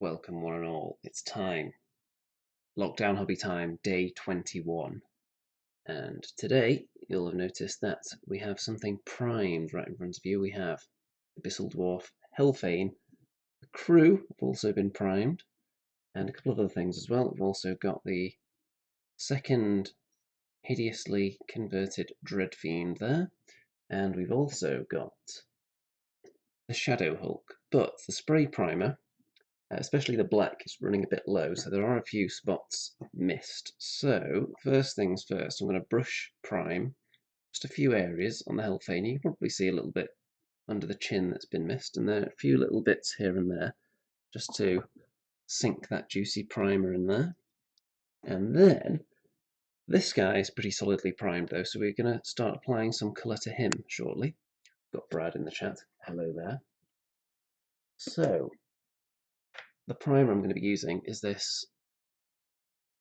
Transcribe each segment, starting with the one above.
Welcome one and all. It's time. Lockdown hobby time, day 21. And today, you'll have noticed that we have something primed right in front of you. We have the Bissell Dwarf Hellfane. The crew have also been primed, and a couple of other things as well. We've also got the second hideously converted Dread Fiend there, and we've also got the Shadow Hulk. But the spray primer, especially the black, is running a bit low, so there are a few spots missed. So first things first, I'm going to brush prime just a few areas on the Hellfane. You can probably see a little bit under the chin that's been missed, and there are a few little bits here and there just to sink that juicy primer in there. And then this guy is pretty solidly primed though, so we're going to start applying some colour to him shortly. Got Brad in the chat. Hello there. So the primer I'm going to be using is this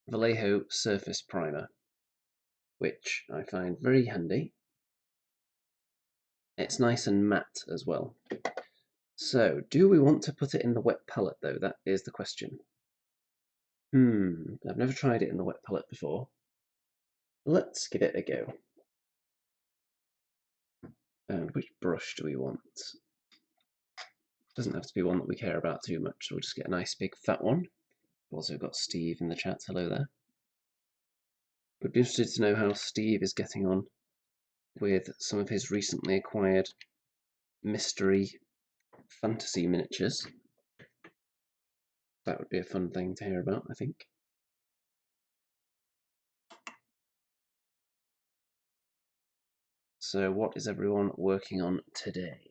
Vallejo Surface Primer, which I find very handy. It's nice and matte as well. So, do we want to put it in the wet palette though? That is the question. I've never tried it in the wet palette before. Let's give it a go. And which brush do we want? Doesn't have to be one that we care about too much, so we'll just get a nice big fat one. We've also got Steve in the chat. Hello there. We'd be interested to know how Steve is getting on with some of his recently acquired mystery fantasy miniatures. That would be a fun thing to hear about, I think. So what is everyone working on today?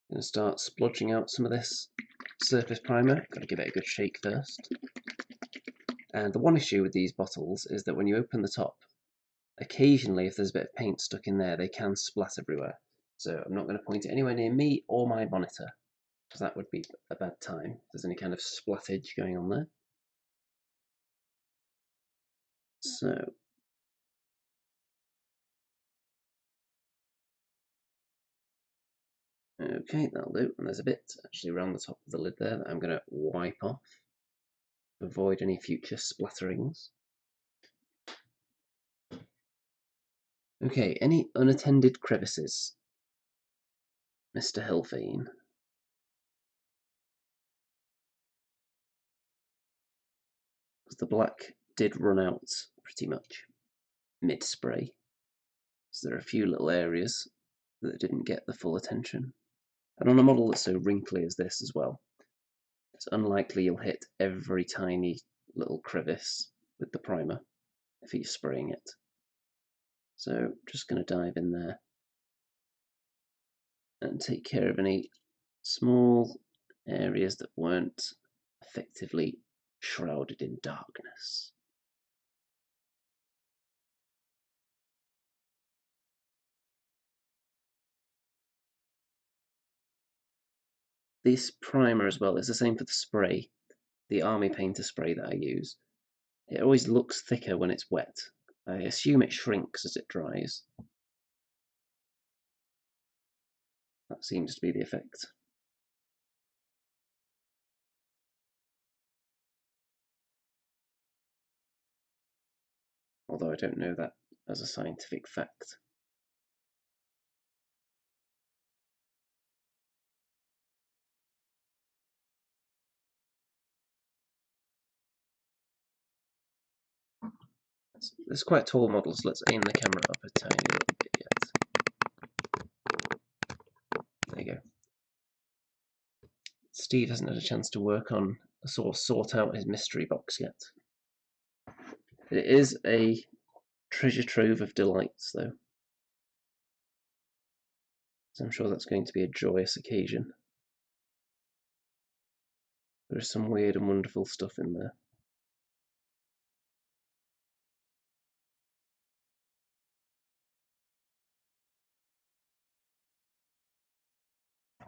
I'm going to start splodging out some of this surface primer. Got to give it a good shake first. And the one issue with these bottles is that when you open the top, occasionally if there's a bit of paint stuck in there, they can splat everywhere. So I'm not going to point it anywhere near me or my monitor, because that would be a bad time if there's any kind of splattage going on there. So okay, that'll do. And there's a bit actually around the top of the lid there that I'm going to wipe off to avoid any future splatterings. Okay, any unattended crevices, Mr. Hellfane? Because the black did run out pretty much mid-spray. So there are a few little areas that didn't get the full attention. And on a model that's so wrinkly as this as well, it's unlikely you'll hit every tiny little crevice with the primer if you're spraying it. So just going to dive in there and take care of any small areas that weren't effectively shrouded in darkness. This primer as well is the same for the spray, the Army Painter spray that I use. It always looks thicker when it's wet. I assume it shrinks as it dries. That seems to be the effect. Although I don't know that as a scientific fact. There's quite tall models. Let's aim the camera up a tiny little bit yet. There you go. Steve hasn't had a chance to work on or sort out his mystery box yet. It is a treasure trove of delights, though. So I'm sure that's going to be a joyous occasion. There is some weird and wonderful stuff in there.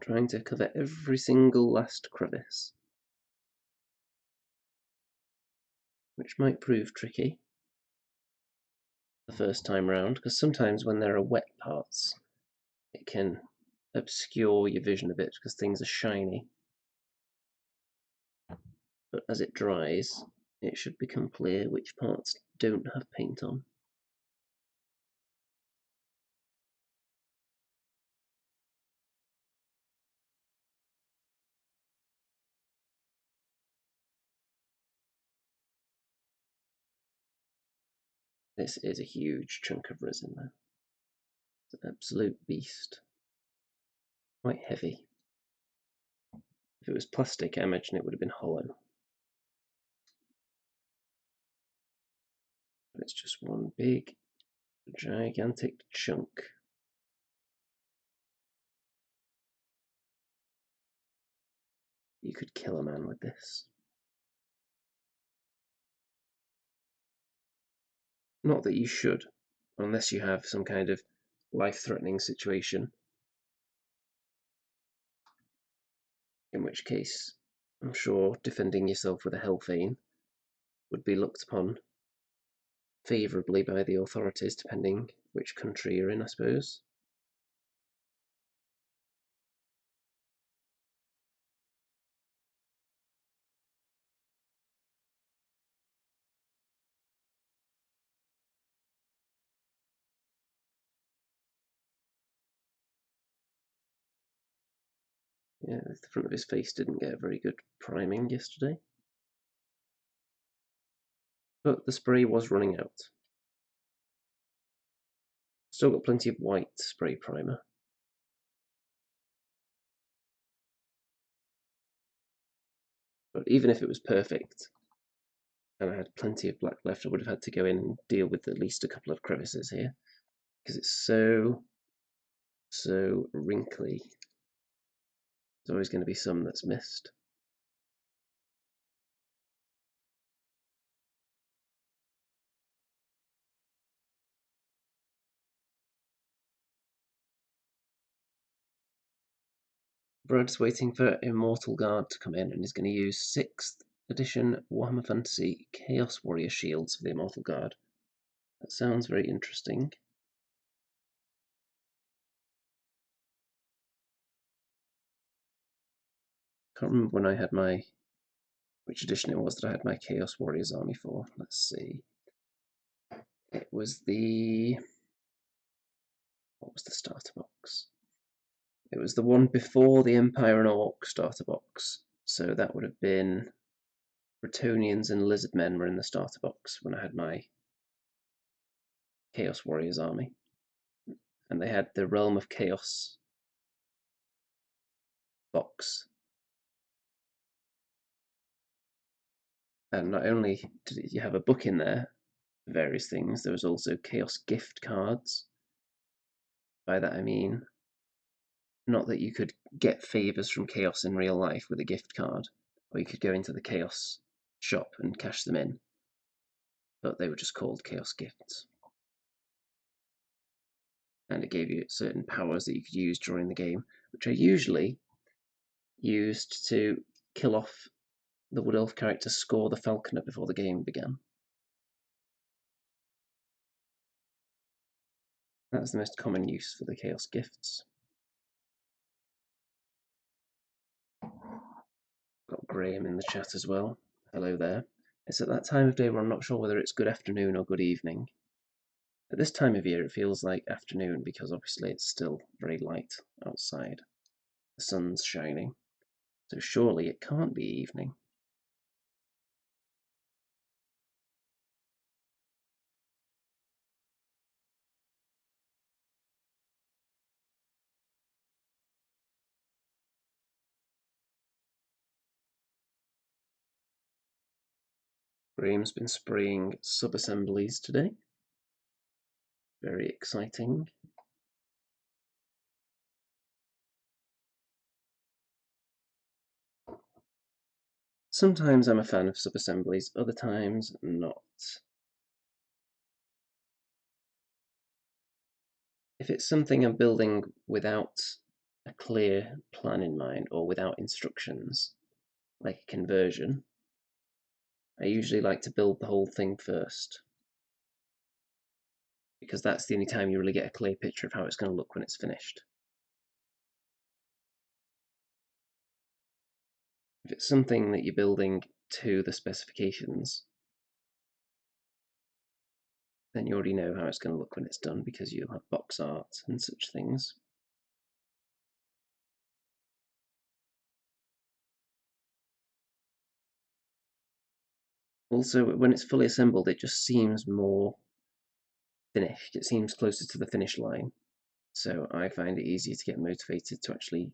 Trying to cover every single last crevice, which might prove tricky the first time round, because sometimes when there are wet parts, it can obscure your vision a bit because things are shiny. but as it dries, it should become clear which parts don't have paint on. This is a huge chunk of resin though. It's an absolute beast. Quite heavy. If it was plastic, I imagine it would have been hollow. But it's just one big, gigantic chunk. You could kill a man with this. Not that you should, unless you have some kind of life-threatening situation. In which case, I'm sure defending yourself with a hellfane would be looked upon favourably by the authorities, depending which country you're in, I suppose. Yeah, the front of his face didn't get a very good priming yesterday. But the spray was running out. Still got plenty of white spray primer. But even if it was perfect, and I had plenty of black left, I would have had to go in and deal with at least a couple of crevices here, because it's so wrinkly. There's always going to be some that's missed. Brad's waiting for Immortal Guard to come in, and he's going to use 6th edition Warhammer Fantasy Chaos Warrior shields for the Immortal Guard. That sounds very interesting. Can't remember when I had which edition it was that I had my Chaos Warriors army for. Let's see. It was what was the starter box? It was the one before the Empire and Orc starter box. So that would have been Bretonnians and Lizardmen were in the starter box when I had my Chaos Warriors army. And they had the Realm of Chaos box. And not only did you have a book in there, various things, there was also Chaos gift cards. By that I mean, not that you could get favours from Chaos in real life with a gift card, or you could go into the Chaos shop and cash them in, but they were just called Chaos gifts. And it gave you certain powers that you could use during the game, which I usually used to kill off the Wood Elf character Score the Falconer before the game began. That's the most common use for the Chaos gifts. Got Graham in the chat as well. Hello there. It's at that time of day where I'm not sure whether it's good afternoon or good evening. At this time of year it feels like afternoon because obviously it's still very light outside. The sun's shining. So surely it can't be evening. Graham's been spraying sub-assemblies today. Very exciting. Sometimes I'm a fan of sub-assemblies, other times not. If it's something I'm building without a clear plan in mind or without instructions, like a conversion, I usually like to build the whole thing first, because that's the only time you really get a clear picture of how it's going to look when it's finished. If it's something that you're building to the specifications, then you already know how it's going to look when it's done, because you'll have box art and such things. Also, when it's fully assembled, it just seems more finished. It seems closer to the finish line. So I find it easier to get motivated to actually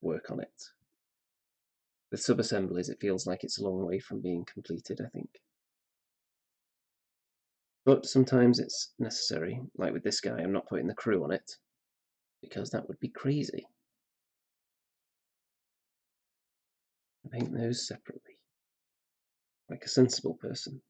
work on it. With sub-assemblies, it feels like it's a long way from being completed, I think. But sometimes it's necessary. Like with this guy, I'm not putting the crew on it, because that would be crazy. I paint those separately, like a sensible person.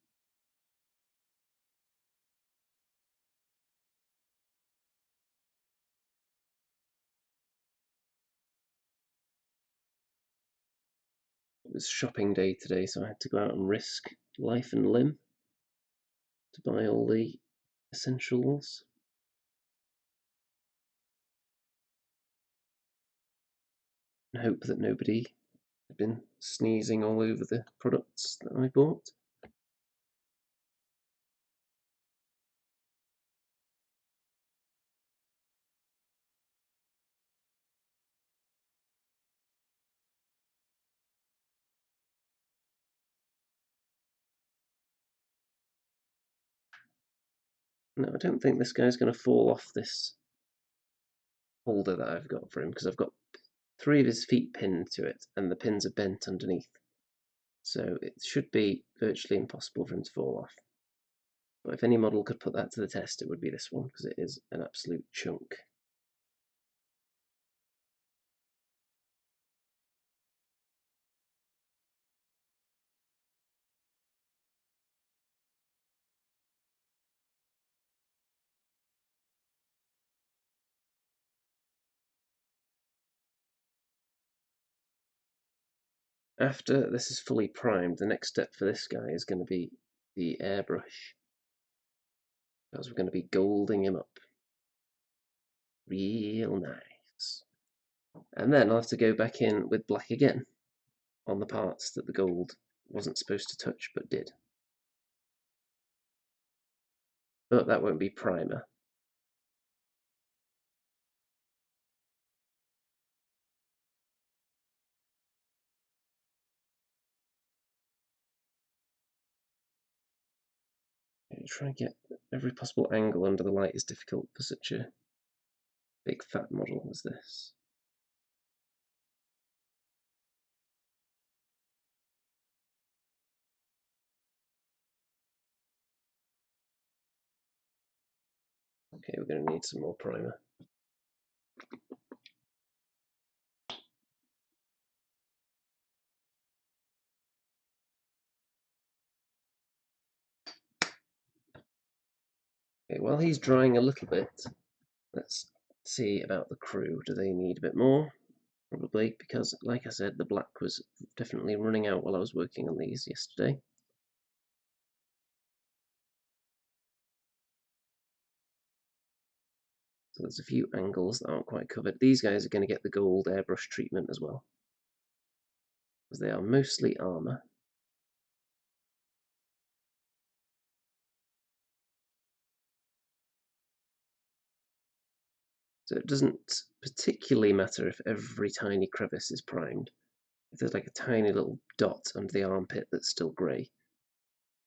It was shopping day today, so I had to go out and risk life and limb to buy all the essentials. And hope that nobody had been sneezing all over the products that I bought. No, I don't think this guy's going to fall off this holder that I've got for him, because I've got 3 of his feet pinned to it, and the pins are bent underneath. So it should be virtually impossible for him to fall off. But if any model could put that to the test, it would be this one, because it is an absolute chunk. After this is fully primed, the next step for this guy is going to be the airbrush, because we're going to be golding him up real nice. And then I'll have to go back in with black again on the parts that the gold wasn't supposed to touch but did. But that won't be primer. Try and get every possible angle under the light is difficult for such a big fat model as this. Okay, we're going to need some more primer. Okay, while he's drying a little bit, let's see about the crew. Do they need a bit more? Probably, because like I said, the black was definitely running out while I was working on these yesterday. So there's a few angles that aren't quite covered. These guys are going to get the gold airbrush treatment as well, because they are mostly armour. So it doesn't particularly matter if every tiny crevice is primed. If there's like a tiny little dot under the armpit that's still grey,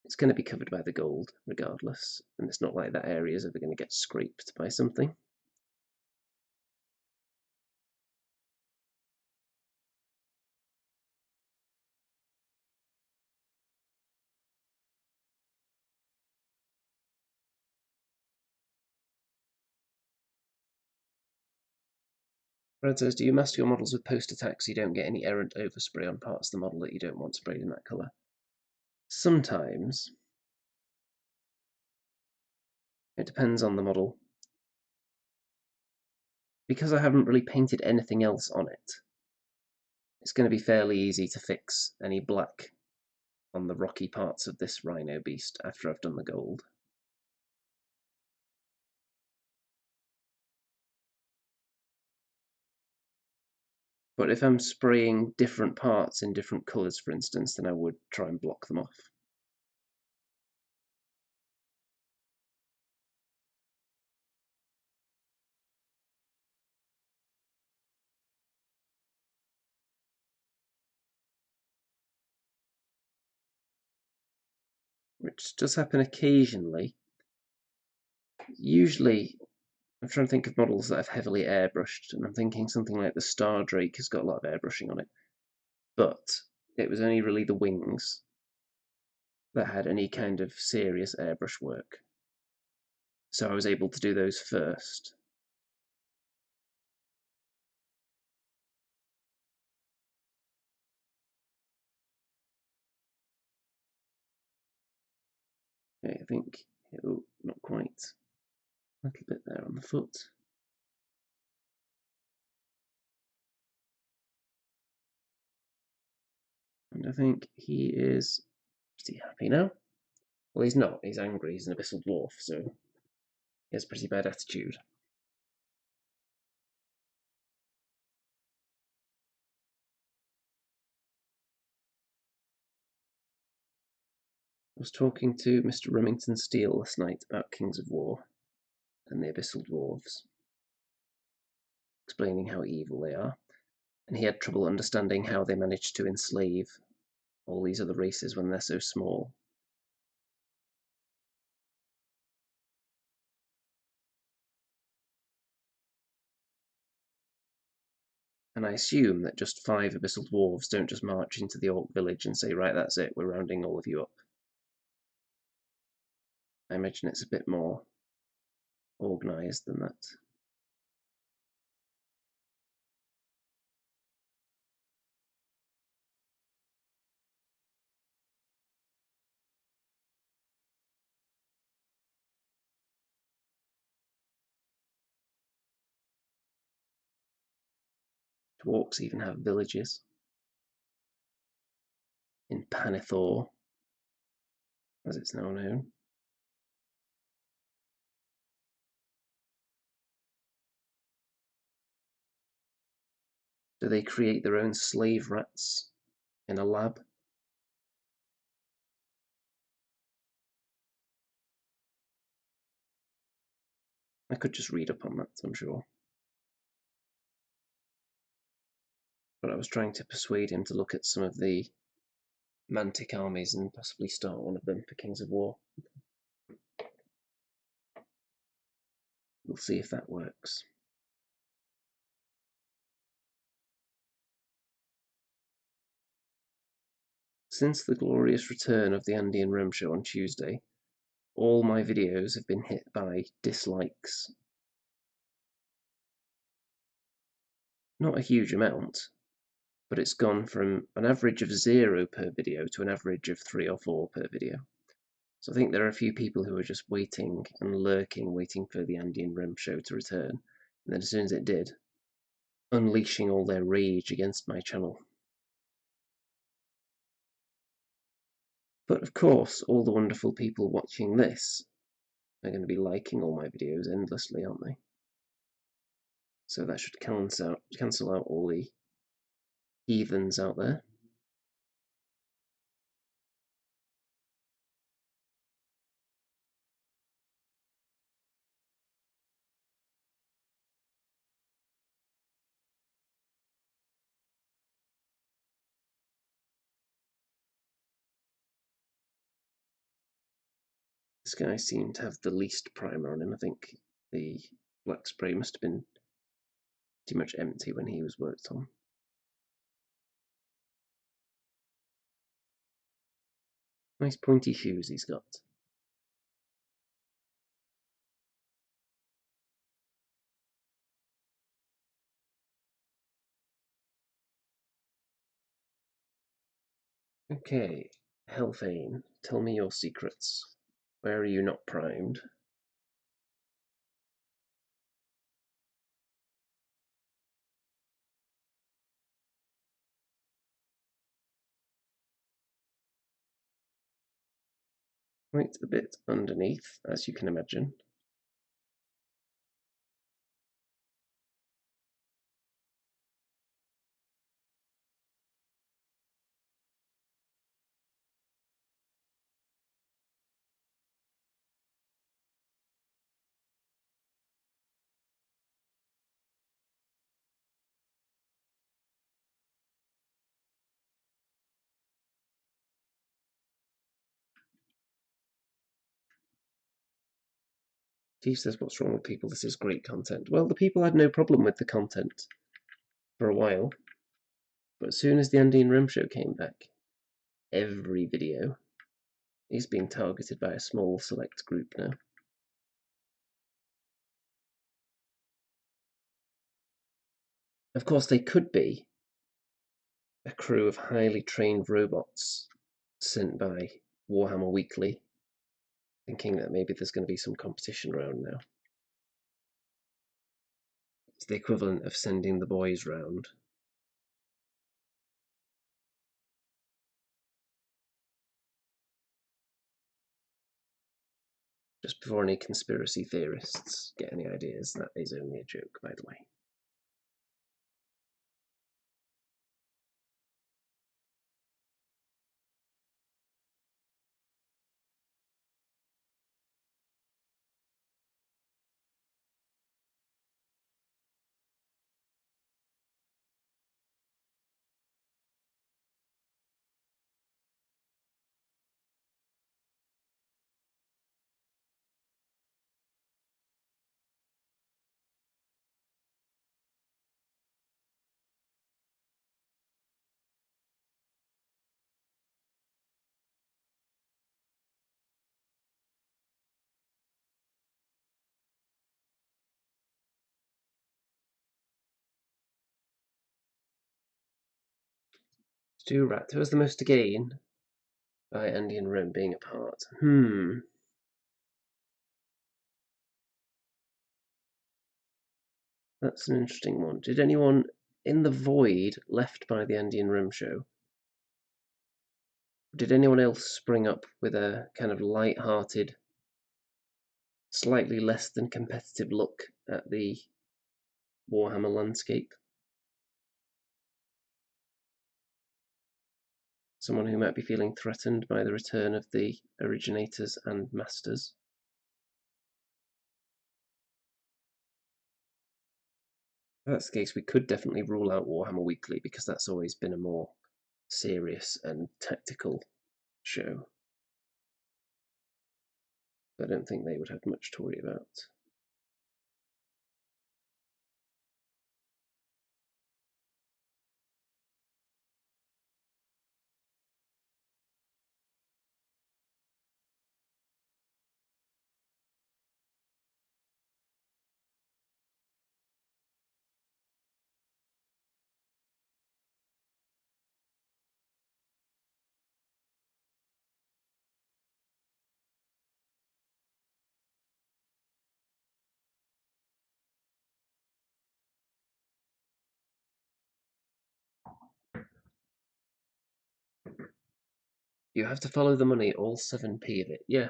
it's going to be covered by the gold regardless, and it's not like that area is ever going to get scraped by something. Brad says, do you mask your models with post-attack so you don't get any errant overspray on parts of the model that you don't want sprayed in that colour? Sometimes. It depends on the model. Because I haven't really painted anything else on it, it's going to be fairly easy to fix any black on the rocky parts of this rhino beast after I've done the gold. But if I'm spraying different parts in different colours, for instance, then I would try and block them off. Which does happen occasionally. Usually, I'm trying to think of models that I've heavily airbrushed, and I'm thinking something like the Star Drake has got a lot of airbrushing on it. But it was only really the wings that had any kind of serious airbrush work. So I was able to do those first. Okay, I think, oh, not quite. A little bit there on the foot. And I think he is pretty happy now. Well, he's not. He's angry. He's an abyssal dwarf, so he has a pretty bad attitude. I was talking to Mr. Remington Steele last night about Kings of War and the abyssal dwarves, explaining how evil they are, and he had trouble understanding how they managed to enslave all these other races when they're so small. And I assume that just 5 abyssal dwarves don't just march into the orc village and say, right, that's it, we're rounding all of you up. I imagine it's a bit more organised than that. Dwarves even have villages in Panithor, as it's now known. Do they create their own slave rats in a lab? I could just read up on that, I'm sure. But I was trying to persuade him to look at some of the Mantic armies and possibly start one of them for Kings of War. We'll see if that works. Since the glorious return of the Andean Realm Show on Tuesday, all my videos have been hit by dislikes. Not a huge amount, but it's gone from an average of 0 per video to an average of 3 or 4 per video. So I think there are a few people who are just waiting and lurking, waiting for the Andean Realm Show to return, and then as soon as it did, unleashing all their rage against my channel. But of course, all the wonderful people watching this are going to be liking all my videos endlessly, aren't they? So that should cancel out all the heathens out there. This guy seemed to have the least primer on him. I think the black spray must have been pretty much empty when he was worked on. Nice pointy shoes he's got. Okay, Helfane, tell me your secrets. Where are you not primed? Quite a bit underneath, as you can imagine. Steve says, what's wrong with people? This is great content. Well, the people had no problem with the content for a while, but as soon as the Andean Rim Show came back, every video is being targeted by a small select group now. Of course, they could be a crew of highly trained robots sent by Warhammer Weekly, thinking that maybe there's going to be some competition around now. It's the equivalent of sending the boys round. Just before any conspiracy theorists get any ideas, that is only a joke, by the way. Stu Rat, who has the most to gain by Andean Rim being apart? That's an interesting one. Did anyone in the void left by the Andean Rim Show, did anyone else spring up with a kind of light-hearted, slightly less than competitive look at the Warhammer landscape? Someone who might be feeling threatened by the return of the originators and masters? If that's the case, we could definitely rule out Warhammer Weekly, because that's always been a more serious and tactical show. I don't think they would have much to worry about. You have to follow the money, all 7p of it. Yeah.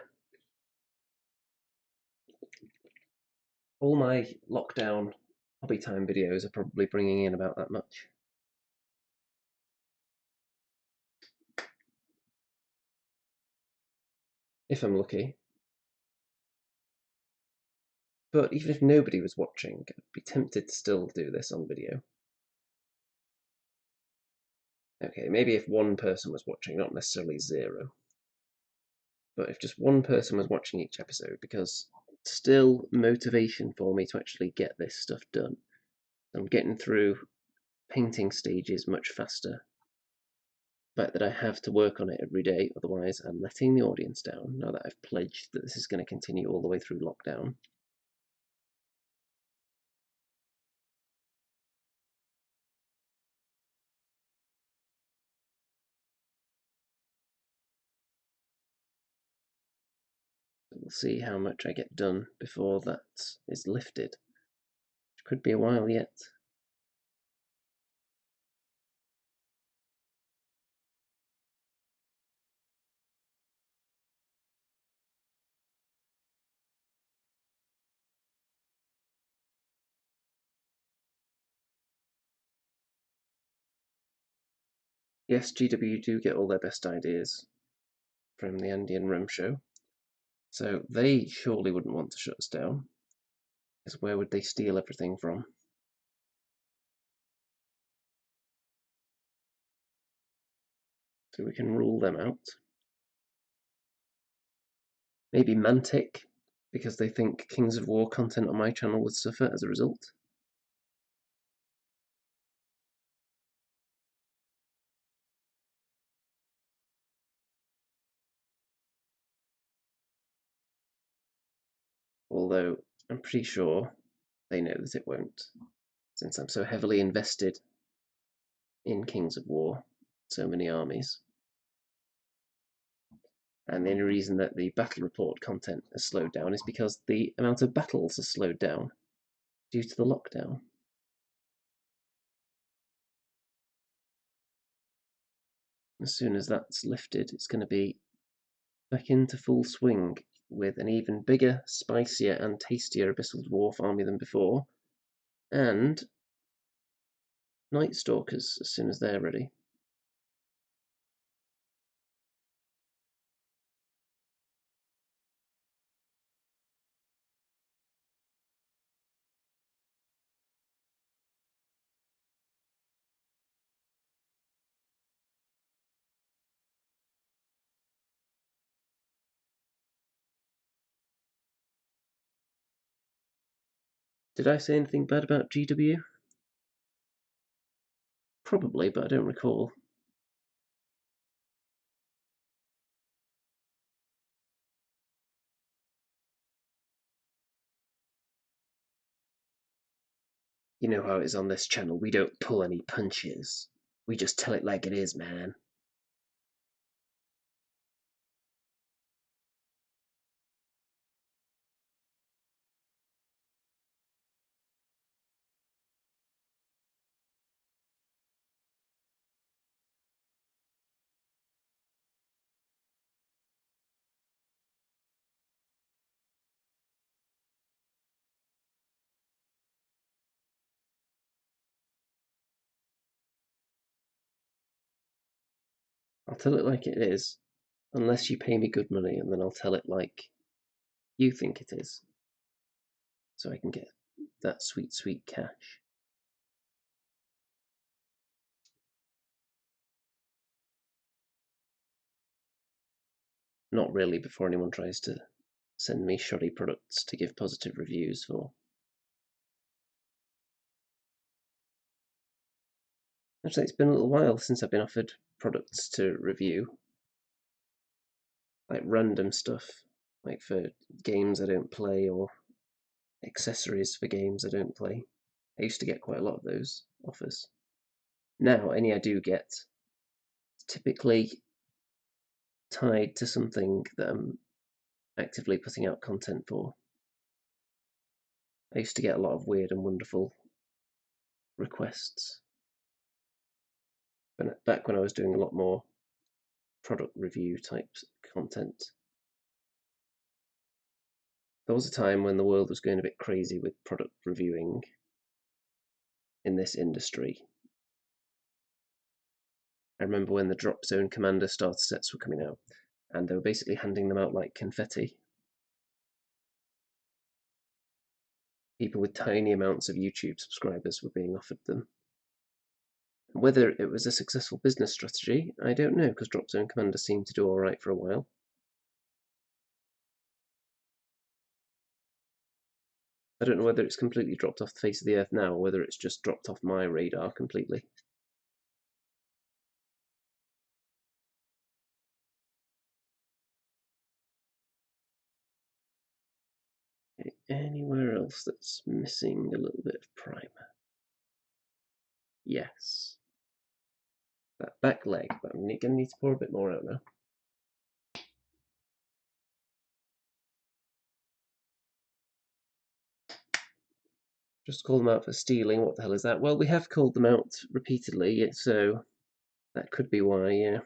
All my lockdown hobby time videos are probably bringing in about that much. If I'm lucky. But even if nobody was watching, I'd be tempted to still do this on video. Okay, maybe if one person was watching, not necessarily 0. But if just one person was watching each episode, because it's still motivation for me to actually get this stuff done. I'm getting through painting stages much faster. The fact that I have to work on it every day, otherwise I'm letting the audience down, now that I've pledged that this is going to continue all the way through lockdown. We'll see how much I get done before that is lifted. It could be a while yet. Yes, GW do get all their best ideas from the Andean Rim Show, so they surely wouldn't want to shut us down, because where would they steal everything from? So we can rule them out. Maybe Mantic, because they think Kings of War content on my channel would suffer as a result. Although I'm pretty sure they know that it won't, since I'm so heavily invested in Kings of War, so many armies. And the only reason that the battle report content has slowed down is because the amount of battles has slowed down due to the lockdown. As soon as that's lifted, it's going to be back into full swing with an even bigger, spicier and tastier Abyssal Dwarf army than before, and Night Stalkers as soon as they're ready. Did I say anything bad about GW? Probably, but I don't recall. You know how it is on this channel, we don't pull any punches. We just tell it like it is, man. I'll tell it like it is, unless you pay me good money, and then I'll tell it like you think it is, so I can get that sweet, sweet cash. Not really before anyone tries to send me shoddy products to give positive reviews for. Actually, it's been a little while since I've been offered products to review. Like random stuff, like for games I don't play or accessories for games I don't play. I used to get quite a lot of those offers. Now, any I do get, it's typically tied to something that I'm actively putting out content for. I used to get a lot of weird and wonderful requests. Back when I was doing a lot more product review type content. There was a time when the world was going a bit crazy with product reviewing in this industry. I remember when the Drop Zone Commander starter sets were coming out, and they were basically handing them out like confetti. People with tiny amounts of YouTube subscribers were being offered them. Whether it was a successful business strategy, I don't know, because Drop Zone Commander seemed to do alright for a while. I don't know whether it's completely dropped off the face of the earth now, or whether it's just dropped off my radar completely. Anywhere else that's missing a little bit of primer? Yes. That back leg, but I'm going to need to pour a bit more out now. Just call them out for stealing. What the hell is that? Well, we have called them out repeatedly, so that could be why, yeah.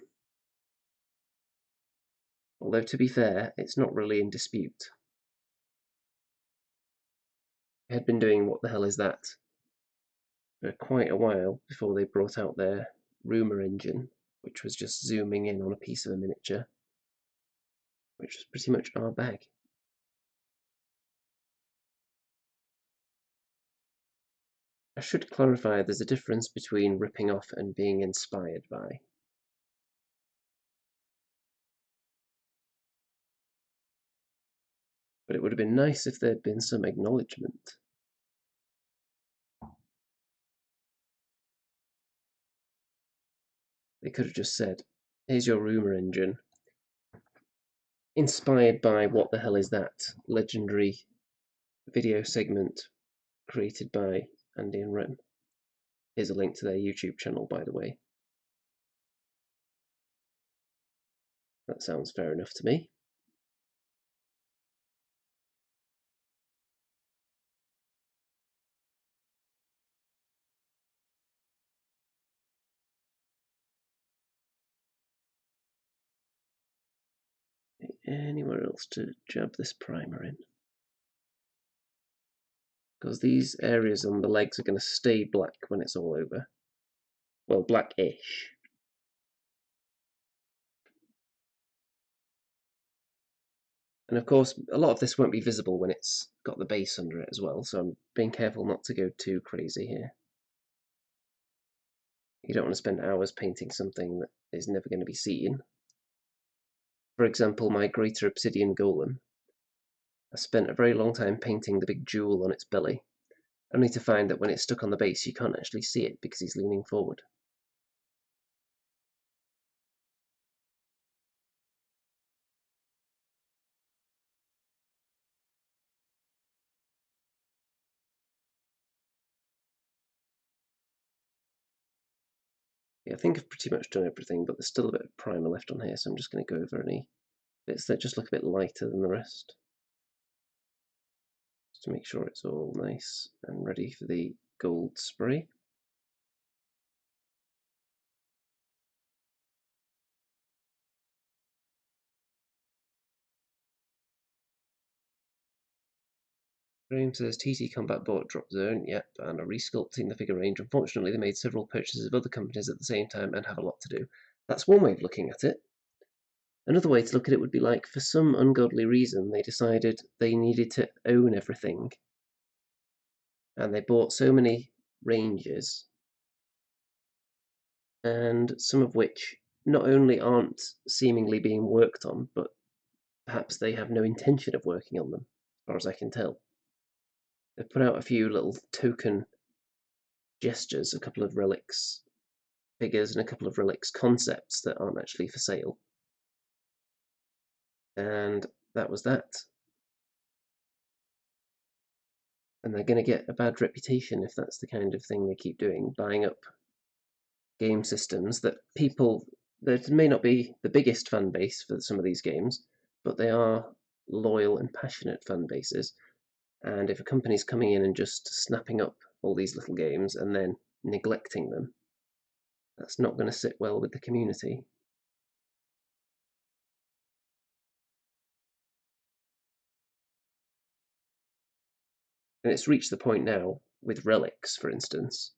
Although, to be fair, it's not really in dispute. They had been doing what the hell is that for quite a while before they brought out their rumour engine, which was just zooming in on a piece of a miniature, which was pretty much our bag. I should clarify there's a difference between ripping off and being inspired by. But it would have been nice if there'd been some acknowledgement. They could have just said, here's your rumour engine, inspired by What the Hell Is That? Legendary video segment created by Andy and Rem. Here's a link to their YouTube channel, by the way. That sounds fair enough to me. Anywhere else to jab this primer in? Because these areas on the legs are going to stay black when it's all over. Well, blackish. And of course, a lot of this won't be visible when it's got the base under it as well, so I'm being careful not to go too crazy here. You don't want to spend hours painting something that is never going to be seen. For example, my Greater Obsidian Golem. I spent a very long time painting the big jewel on its belly, only to find that when it's stuck on the base you can't actually see it because he's leaning forward. Yeah, I think I've pretty much done everything, but there's still a bit of primer left on here, so I'm just going to go over any bits that just look a bit lighter than the rest, just to make sure it's all nice and ready for the gold spray. Graham says TT Combat bought Drop Zone, yep, and are resculpting the figure range. Unfortunately, they made several purchases of other companies at the same time and have a lot to do. That's one way of looking at it. Another way to look at it would be like, for some ungodly reason, they decided they needed to own everything. And they bought so many ranges, and some of which not only aren't seemingly being worked on, but perhaps they have no intention of working on them, as far as I can tell. They've put out a few little token gestures, a couple of relics figures and a couple of relics concepts that aren't actually for sale. And that was that. And they're going to get a bad reputation if that's the kind of thing they keep doing, buying up game systems that people, there may not be the biggest fan base for some of these games, but they are loyal and passionate fan bases. And if a company's coming in and just snapping up all these little games and then neglecting them, that's not going to sit well with the community. And it's reached the point now, with relics, for instance,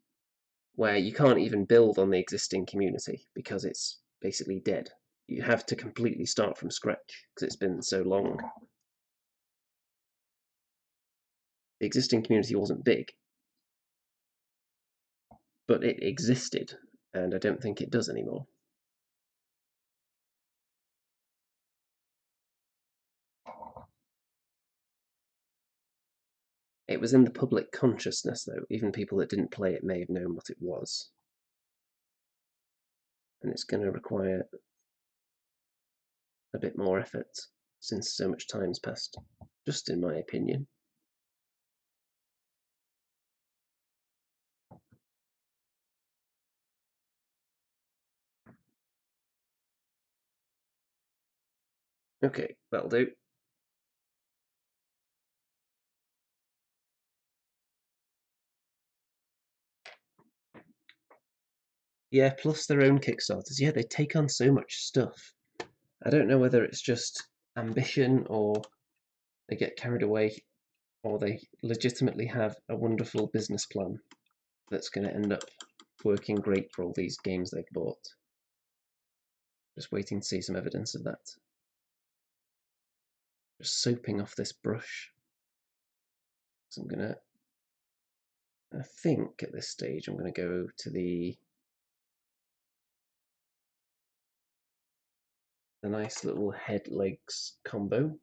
where you can't even build on the existing community because it's basically dead. You have to completely start from scratch because it's been so long. The existing community wasn't big, but it existed, and I don't think it does anymore. It was in the public consciousness, though. Even people that didn't play it may have known what it was. And it's going to require a bit more effort since so much time's passed, just in my opinion. Okay, that'll do. Yeah, plus their own Kickstarters. Yeah, they take on so much stuff. I don't know whether it's just ambition or they get carried away or they legitimately have a wonderful business plan that's going to end up working great for all these games they've bought. Just waiting to see some evidence of that. Just soaping off this brush. So I'm gonna, I think at this stage I'm gonna go to the nice little head legs combo.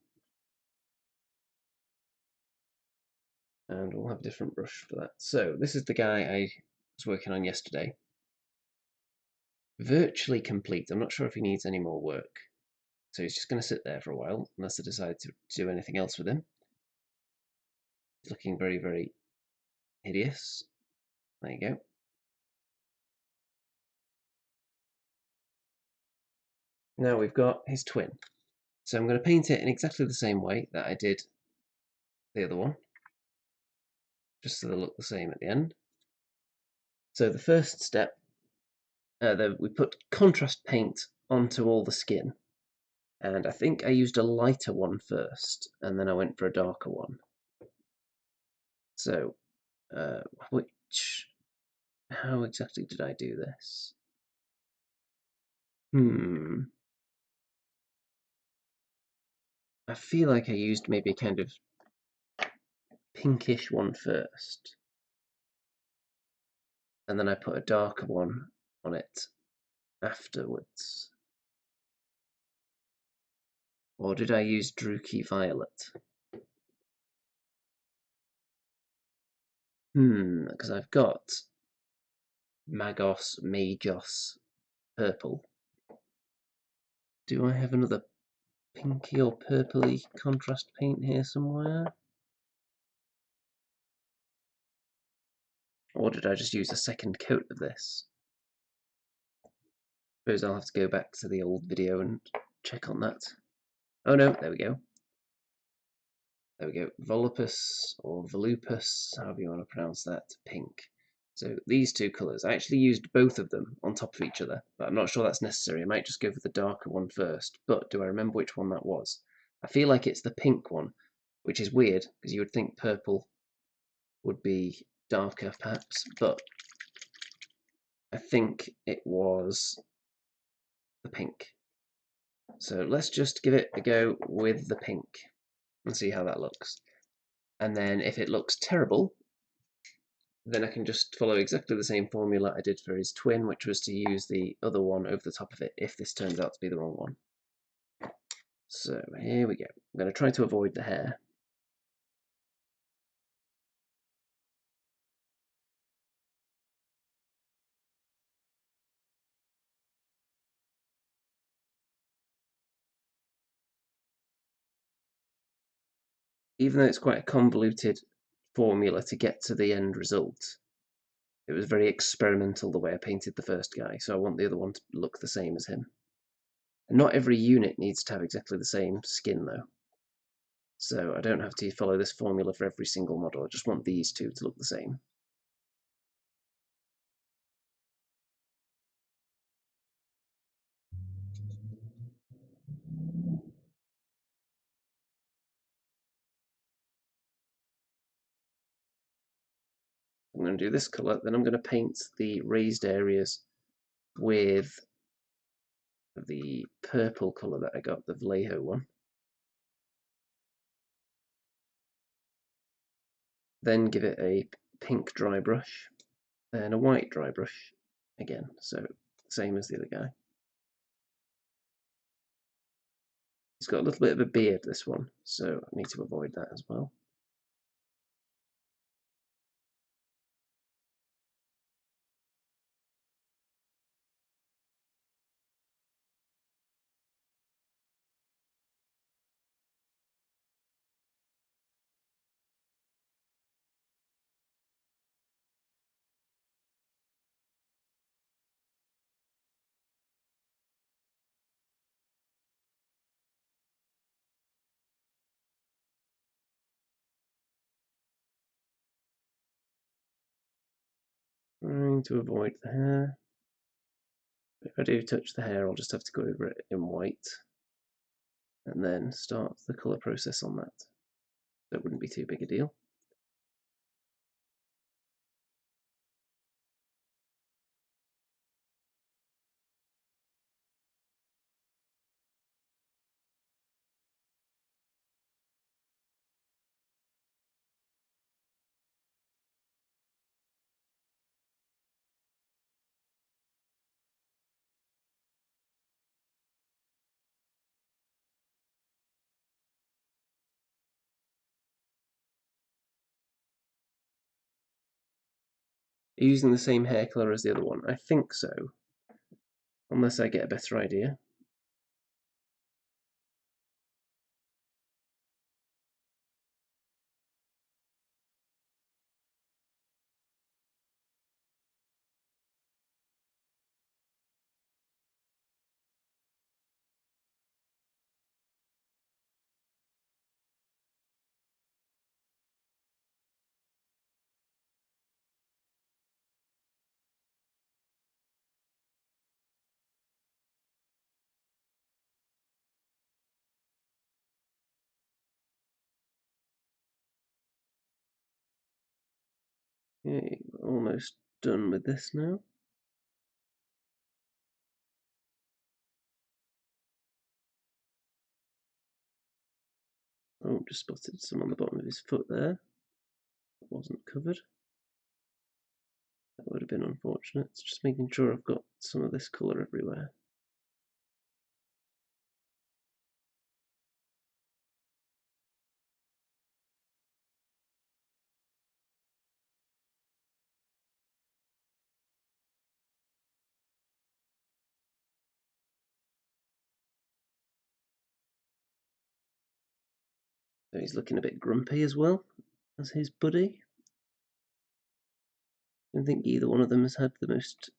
and we'll have a different brush for that. So this is the guy I was working on yesterday. Virtually complete. I'm not sure if he needs any more work. So he's just going to sit there for a while, unless I decide to do anything else with him. He's looking very, very hideous. There you go. Now we've got his twin. So I'm going to paint it in exactly the same way that I did the other one, just so they look the same at the end. So the first step, we put contrast paint onto all the skin, and I think I used a lighter one first, and then I went for a darker one. So, how exactly did I do this? I feel like I used maybe a kind of pinkish one first, and then I put a darker one on it afterwards. Or did I use Druki Violet? Because I've got Magos purple. Do I have another pinky or purpley contrast paint here somewhere? Or did I just use a second coat of this? Suppose I'll have to go back to the old video and check on that. Oh no, there we go. There we go. Volupus or Volupus, however you want to pronounce that, pink. So these two colours, I actually used both of them on top of each other, but I'm not sure that's necessary. I might just go for the darker one first, but do I remember which one that was? I feel like it's the pink one, which is weird, because you would think purple would be darker perhaps, but I think it was the pink. So let's just give it a go with the pink and see how that looks. And then if it looks terrible, then I can just follow exactly the same formula I did for his twin, which was to use the other one over the top of it if this turns out to be the wrong one. So here we go. I'm going to try to avoid the hair. Even though it's quite a convoluted formula to get to the end result, it was very experimental the way I painted the first guy, so I want the other one to look the same as him. And not every unit needs to have exactly the same skin though. So I don't have to follow this formula for every single model, I just want these two to look the same. I'm going to do this colour, then I'm going to paint the raised areas with the purple colour that I got, the Vallejo one. Then give it a pink dry brush, then a white dry brush again, so same as the other guy. He's got a little bit of a beard, this one, so I need to avoid that as well. Trying to avoid the hair. If I do touch the hair, I'll just have to go over it in white and then start the colour process on that. That wouldn't be too big a deal. Using the same hair colour as the other one? I think so. Unless I get a better idea. Okay, almost done with this now. Oh, just spotted some on the bottom of his foot there. That wasn't covered. That would have been unfortunate. It's just making sure I've got some of this colour everywhere. So he's looking a bit grumpy as well as his buddy. I don't think either one of them has had the most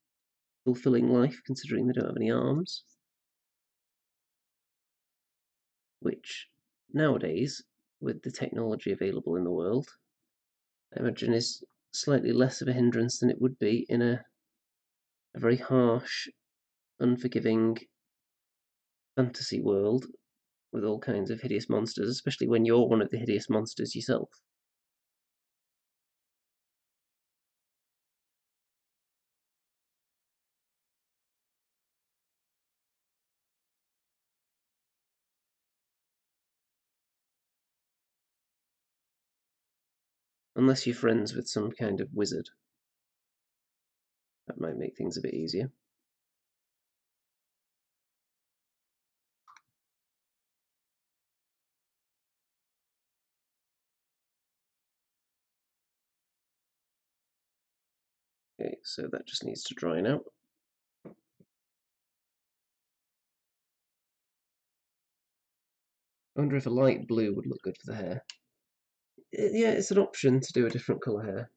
fulfilling life, considering they don't have any arms. Which, nowadays, with the technology available in the world, I imagine is slightly less of a hindrance than it would be in a very harsh, unforgiving fantasy world with all kinds of hideous monsters, especially when you're one of the hideous monsters yourself. Unless you're friends with some kind of wizard. That might make things a bit easier. Okay, so that just needs to dry now. I wonder if a light blue would look good for the hair. Yeah, it's an option to do a different colour hair.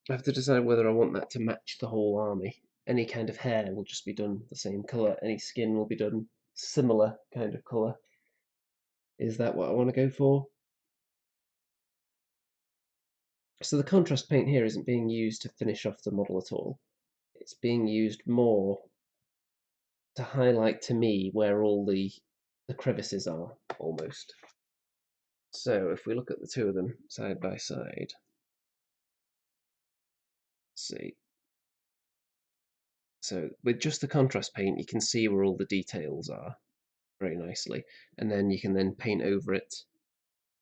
I have to decide whether I want that to match the whole army. Any kind of hair will just be done the same colour, any skin will be done similar kind of colour. Is that what I want to go for? So the contrast paint here isn't being used to finish off the model at all. It's being used more to highlight to me where all the crevices are, almost. So if we look at the two of them side by side, let's see. So with just the contrast paint, you can see where all the details are very nicely, and then you can then paint over it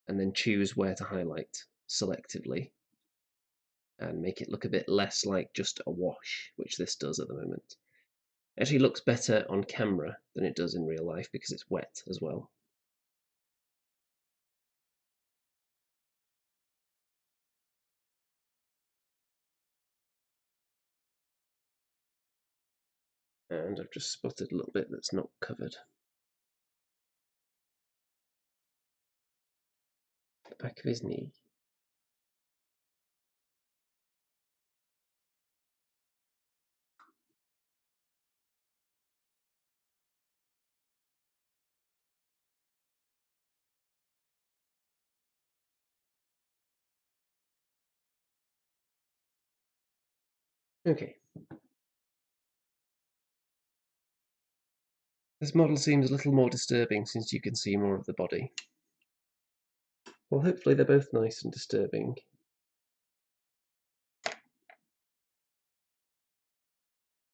and then choose where to highlight selectively and make it look a bit less like just a wash, which this does at the moment. It actually looks better on camera than it does in real life because it's wet as well. And I've just spotted a little bit that's not covered. The back of his knee. Okay. This model seems a little more disturbing since you can see more of the body. Well, hopefully they're both nice and disturbing.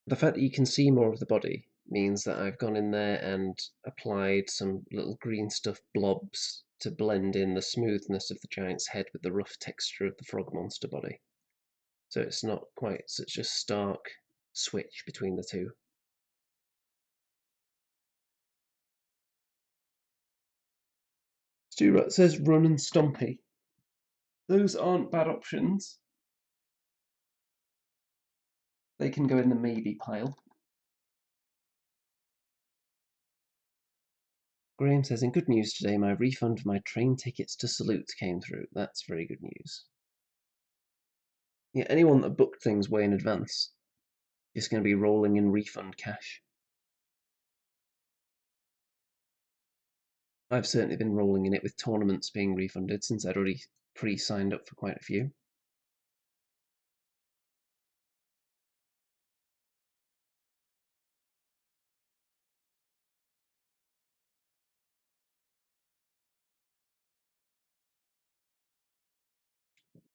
The fact that you can see more of the body means that I've gone in there and applied some little green stuff blobs to blend in the smoothness of the giant's head with the rough texture of the frog monster body. So it's not quite such a stark switch between the two. Stu says Run and Stompy. Those aren't bad options. They can go in the maybe pile. Graham says, in good news today, my refund for my train tickets to Salute came through. That's very good news. Yeah, anyone that booked things way in advance is going to be rolling in refund cash. I've certainly been rolling in it with tournaments being refunded since I'd already pre-signed up for quite a few.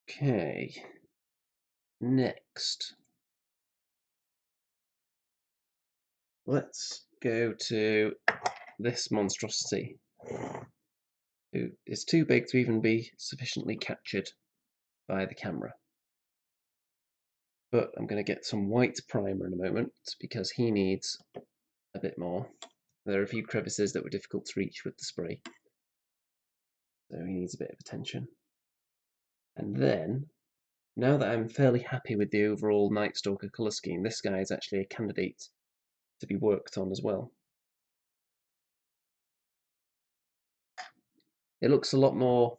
Okay, next. Let's go to this monstrosity, who is too big to even be sufficiently captured by the camera. But I'm going to get some white primer in a moment because he needs a bit more. There are a few crevices that were difficult to reach with the spray, so he needs a bit of attention. And then, now that I'm fairly happy with the overall Night Stalker colour scheme, this guy is actually a candidate to be worked on as well. It looks a lot more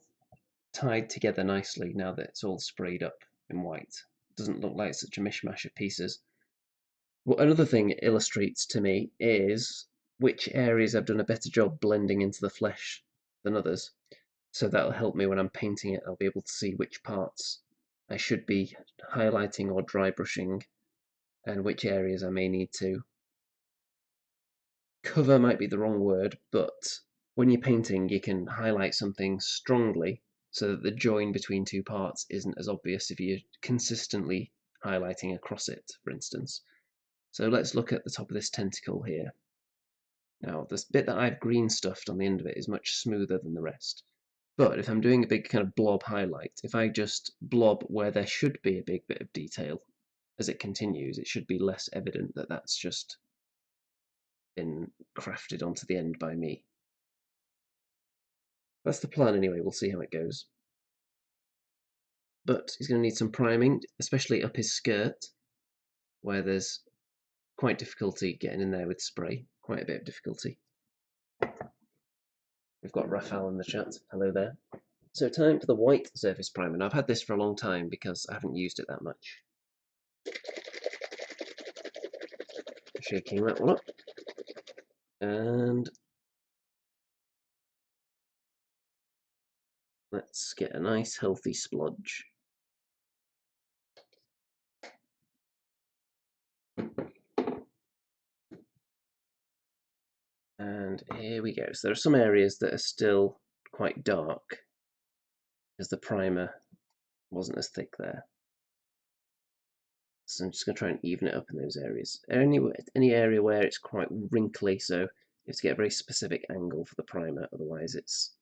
tied together nicely now that it's all sprayed up in white. It doesn't look like such a mishmash of pieces. What another thing it illustrates to me is which areas I've done a better job blending into the flesh than others. So that'll help me when I'm painting it. I'll be able to see which parts I should be highlighting or dry brushing and which areas I may need to cover might be the wrong word, but when you're painting, you can highlight something strongly so that the join between two parts isn't as obvious if you're consistently highlighting across it, for instance. So let's look at the top of this tentacle here. Now, this bit that I've green stuffed on the end of it is much smoother than the rest. But if I'm doing a big kind of blob highlight, if I just blob where there should be a big bit of detail as it continues, it should be less evident that that's just been crafted onto the end by me. That's the plan anyway, we'll see how it goes. But he's going to need some priming, especially up his skirt, where there's quite difficulty getting in there with spray, quite a bit of difficulty. We've got Raphael in the chat, hello there. So time for the white surface primer. Now I've had this for a long time because I haven't used it that much. Shaking that one up. And let's get a nice healthy splodge. And here we go. So there are some areas that are still quite dark because the primer wasn't as thick there. So I'm just going to try and even it up in those areas. Any area where it's quite wrinkly, so you have to get a very specific angle for the primer, otherwise it's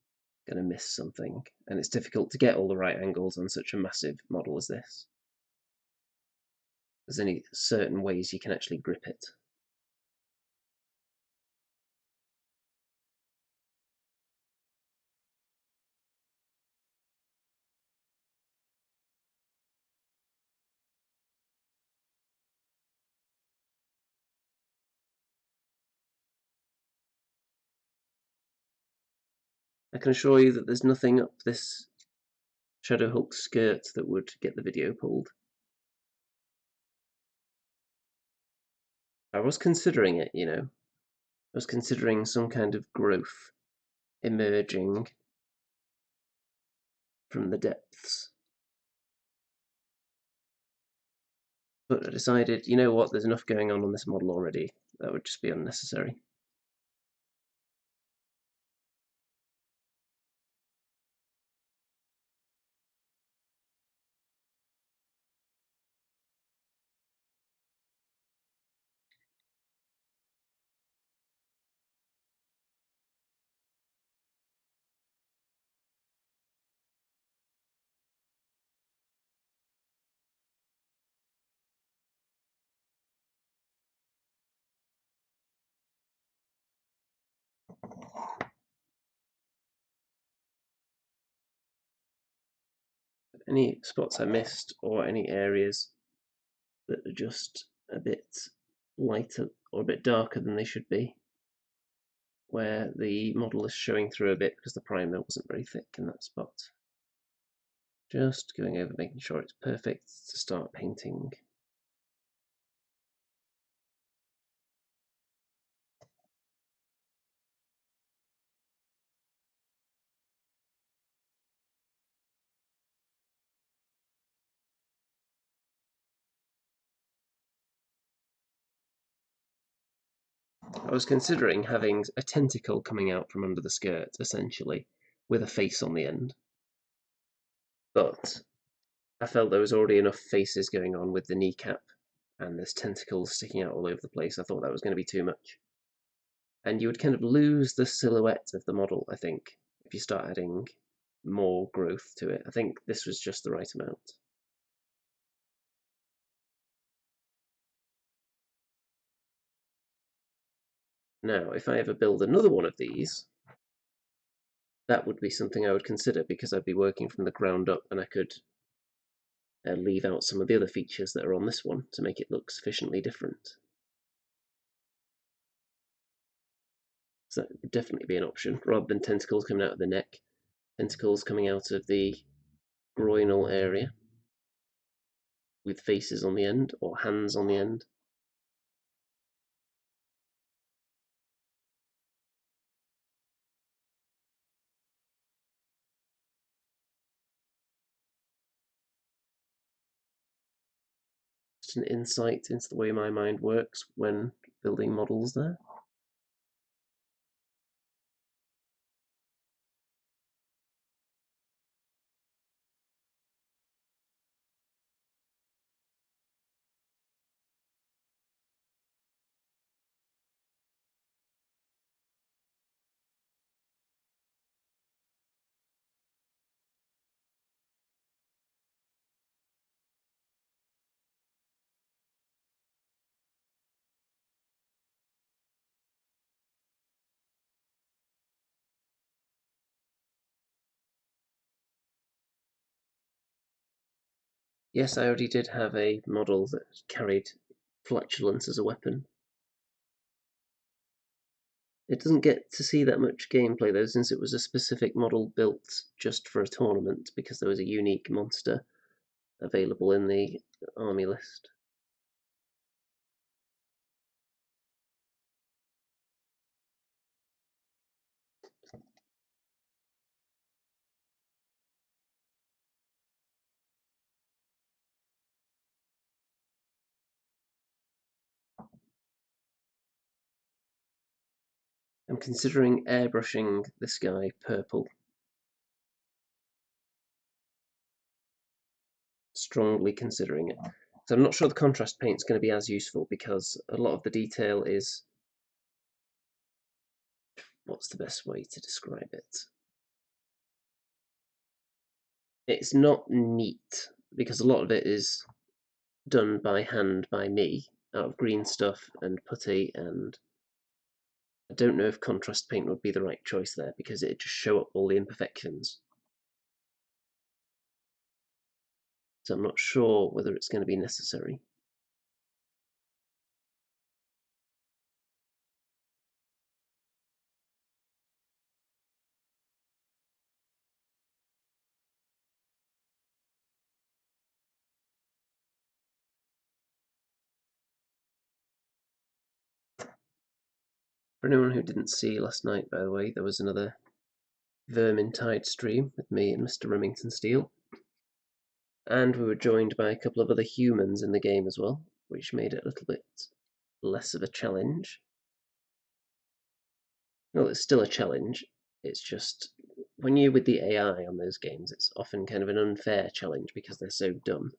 going to miss something. And it's difficult to get all the right angles on such a massive model as this. There's only certain ways you can actually grip it. I can assure you that there's nothing up this Shadow Hulk skirt that would get the video pulled. I was considering it, you know. I was considering some kind of growth emerging from the depths. But I decided, you know what, there's enough going on this model already. That would just be unnecessary. any spots I missed or any areas that are just a bit lighter or a bit darker than they should be, where the model is showing through a bit because the primer wasn't very thick in that spot. Just going over, making sure it's perfect to start painting. I was considering having a tentacle coming out from under the skirt, essentially, with a face on the end. But I felt there was already enough faces going on with the kneecap, and there's tentacles sticking out all over the place. I thought that was going to be too much. And you would kind of lose the silhouette of the model, I think, if you start adding more growth to it. I think this was just the right amount. Now, if I ever build another one of these, that would be something I would consider, because I'd be working from the ground up and I could leave out some of the other features that are on this one to make it look sufficiently different. So that would definitely be an option, rather than tentacles coming out of the neck, tentacles coming out of the groinal area with faces on the end or hands on the end. Just an insight into the way my mind works when building models there. Yes, I already did have a model that carried flatulence as a weapon. It doesn't get to see that much gameplay though, since it was a specific model built just for a tournament, because there was a unique monster available in the army list. I'm considering airbrushing this guy purple. Strongly considering it. So I'm not sure the contrast paint's going to be as useful, because a lot of the detail is... what's the best way to describe it? It's not neat, because a lot of it is done by hand by me, out of green stuff and putty, and I don't know if contrast paint would be the right choice there, because it'd just show up all the imperfections. So I'm not sure whether it's going to be necessary. For anyone who didn't see last night, by the way, there was another Vermintide stream with me and Mr. Remington Steele. And we were joined by a couple of other humans in the game as well, which made it a little bit less of a challenge. Well, it's still a challenge, it's just when you're with the AI on those games, it's often kind of an unfair challenge because they're so dumb.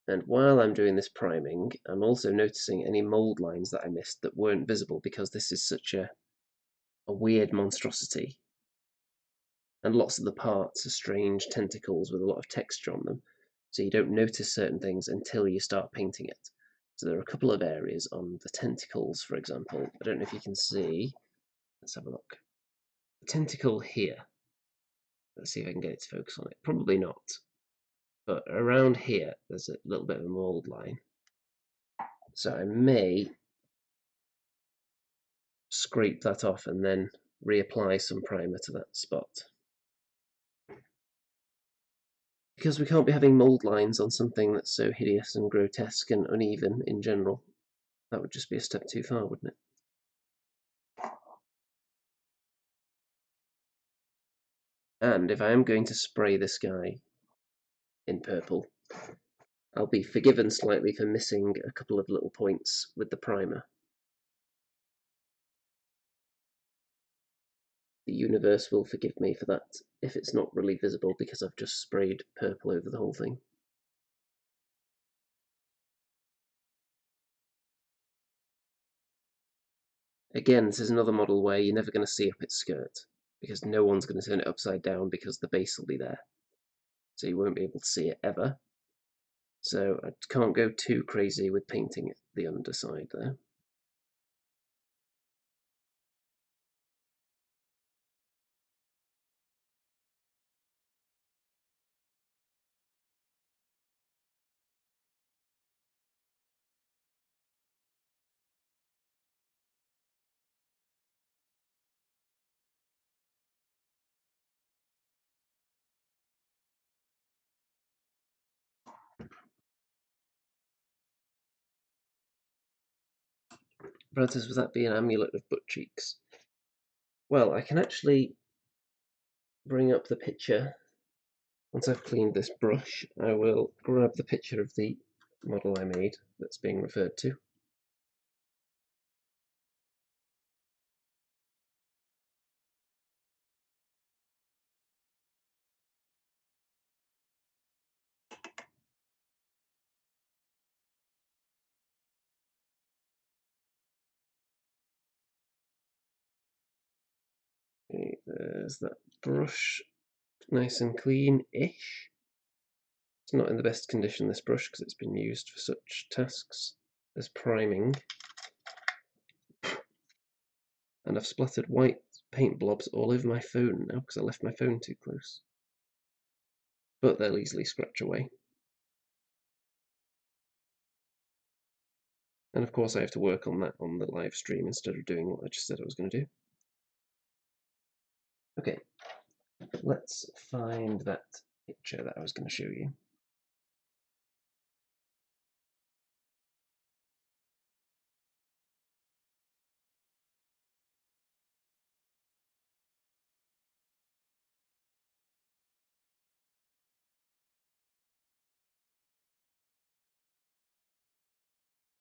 And while I'm doing this priming, I'm also noticing any mould lines that I missed that weren't visible, because this is such a weird monstrosity. And lots of the parts are strange tentacles with a lot of texture on them, so you don't notice certain things until you start painting it. So there are a couple of areas on the tentacles, for example. I don't know if you can see. Let's have a look. The tentacle here. Let's see if I can get it to focus on it. Probably not. But around here, there's a little bit of a mould line. So I may scrape that off and then reapply some primer to that spot. Because we can't be having mould lines on something that's so hideous and grotesque and uneven in general. That would just be a step too far, wouldn't it? And if I am going to spray the sky in purple, I'll be forgiven slightly for missing a couple of little points with the primer. The universe will forgive me for that if it's not really visible because I've just sprayed purple over the whole thing. Again, this is another model where you're never going to see up its skirt, because no one's going to turn it upside down because the base will be there. So you won't be able to see it ever. So I can't go too crazy with painting the underside there. Brothers, would that be an amulet of butt cheeks? Well, I can actually bring up the picture. Once I've cleaned this brush, I will grab the picture of the model I made that's being referred to. Okay, there's that brush, nice and clean-ish. It's not in the best condition, this brush, because it's been used for such tasks as priming. And I've splattered white paint blobs all over my phone now because I left my phone too close. But they'll easily scratch away. And of course I have to work on that on the live stream instead of doing what I just said I was going to do. Okay, let's find that picture that I was going to show you.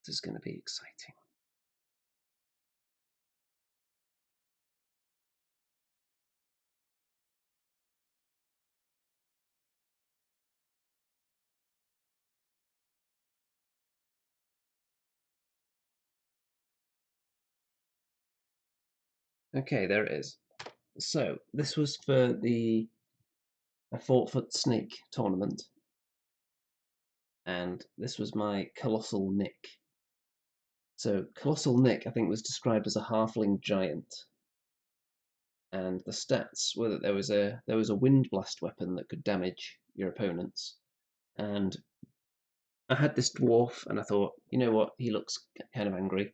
This is going to be exciting. Okay, there it is. So, this was for a 4-foot snake tournament. And this was my Colossal Nick. So, Colossal Nick, I think, was described as a halfling giant. And the stats were that there was a wind blast weapon that could damage your opponents. And I had this dwarf, and I thought, you know what, he looks kind of angry.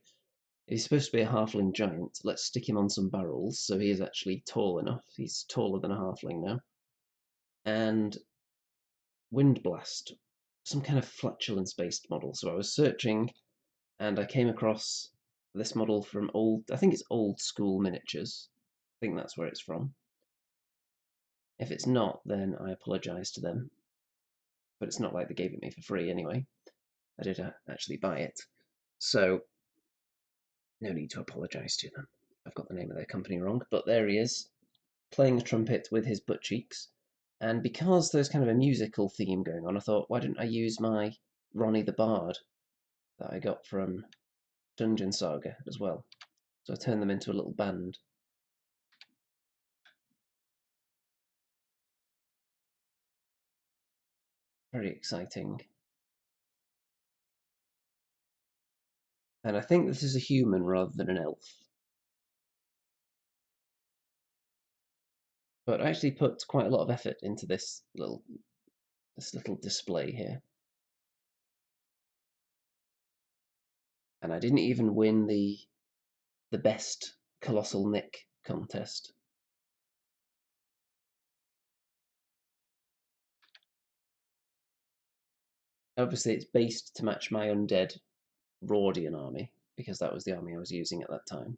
He's supposed to be a halfling giant. Let's stick him on some barrels, so he is actually tall enough. He's taller than a halfling now. And wind blast, some kind of flatulence-based model. So I was searching, and I came across this model from I think it's Old School Miniatures. I think that's where it's from. If it's not, then I apologise to them. But it's not like they gave it me for free anyway. I did actually buy it. So, no need to apologise to them. I've got the name of their company wrong, but there he is, playing a trumpet with his butt cheeks. And because there's kind of a musical theme going on, I thought, why didn't I use my Ronnie the Bard that I got from Dungeon Saga as well? So I turned them into a little band. Very exciting. And I think this is a human rather than an elf. But I actually put quite a lot of effort into this little display here. And I didn't even win the best colossal nick contest. Obviously it's based to match my undead Rordian army, because that was the army I was using at that time.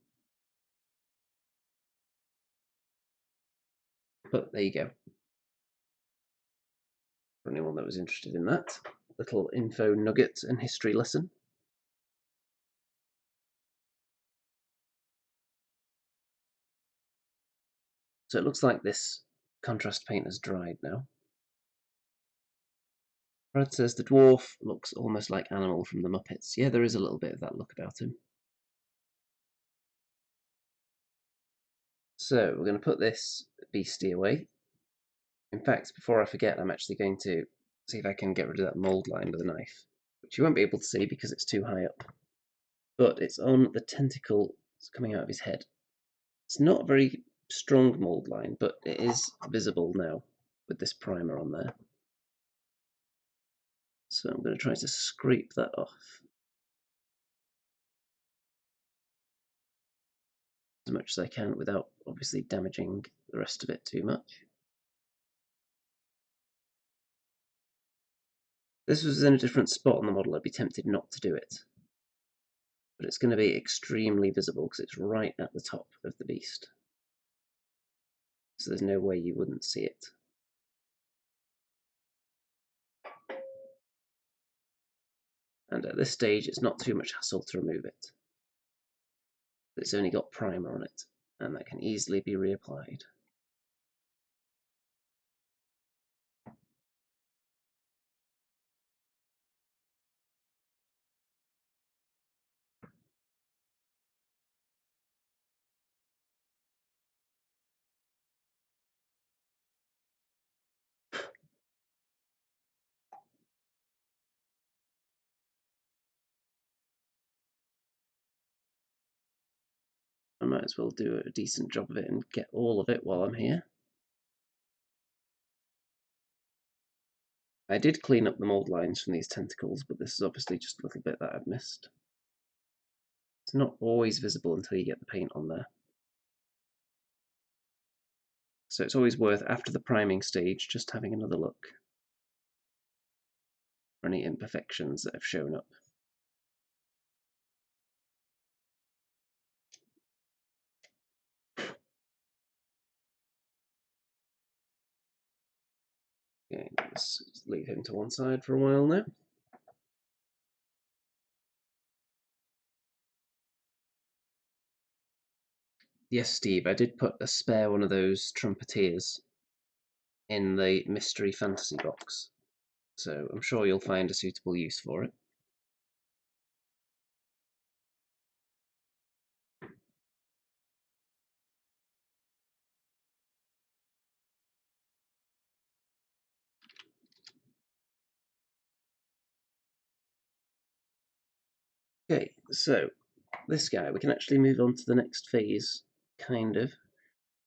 But there you go. For anyone that was interested in that little info nugget and history lesson. So it looks like this contrast paint has dried now. Brad says the dwarf looks almost like Animal from the Muppets. Yeah, there is a little bit of that look about him. So we're going to put this beastie away. In fact, before I forget, I'm actually going to see if I can get rid of that mould line with a knife, which you won't be able to see because it's too high up. But it's on the tentacle coming out of his head. It's not a very strong mould line, but it is visible now with this primer on there. So I'm going to try to scrape that off as much as I can without obviously damaging the rest of it too much. If this was in a different spot on the model, I'd be tempted not to do it. But it's going to be extremely visible because it's right at the top of the beast. So there's no way you wouldn't see it. And at this stage, it's not too much hassle to remove it. It's only got primer on it, and that can easily be reapplied. I might as well do a decent job of it and get all of it while I'm here. I did clean up the mould lines from these tentacles, but this is obviously just a little bit that I've missed. It's not always visible until you get the paint on there. So it's always worth, after the priming stage, just having another look for any imperfections that have shown up. Okay, let's leave him to one side for a while now. Yes, Steve, I did put a spare one of those trumpeteers in the mystery fantasy box, so I'm sure you'll find a suitable use for it. Okay, so this guy, we can actually move on to the next phase, kind of.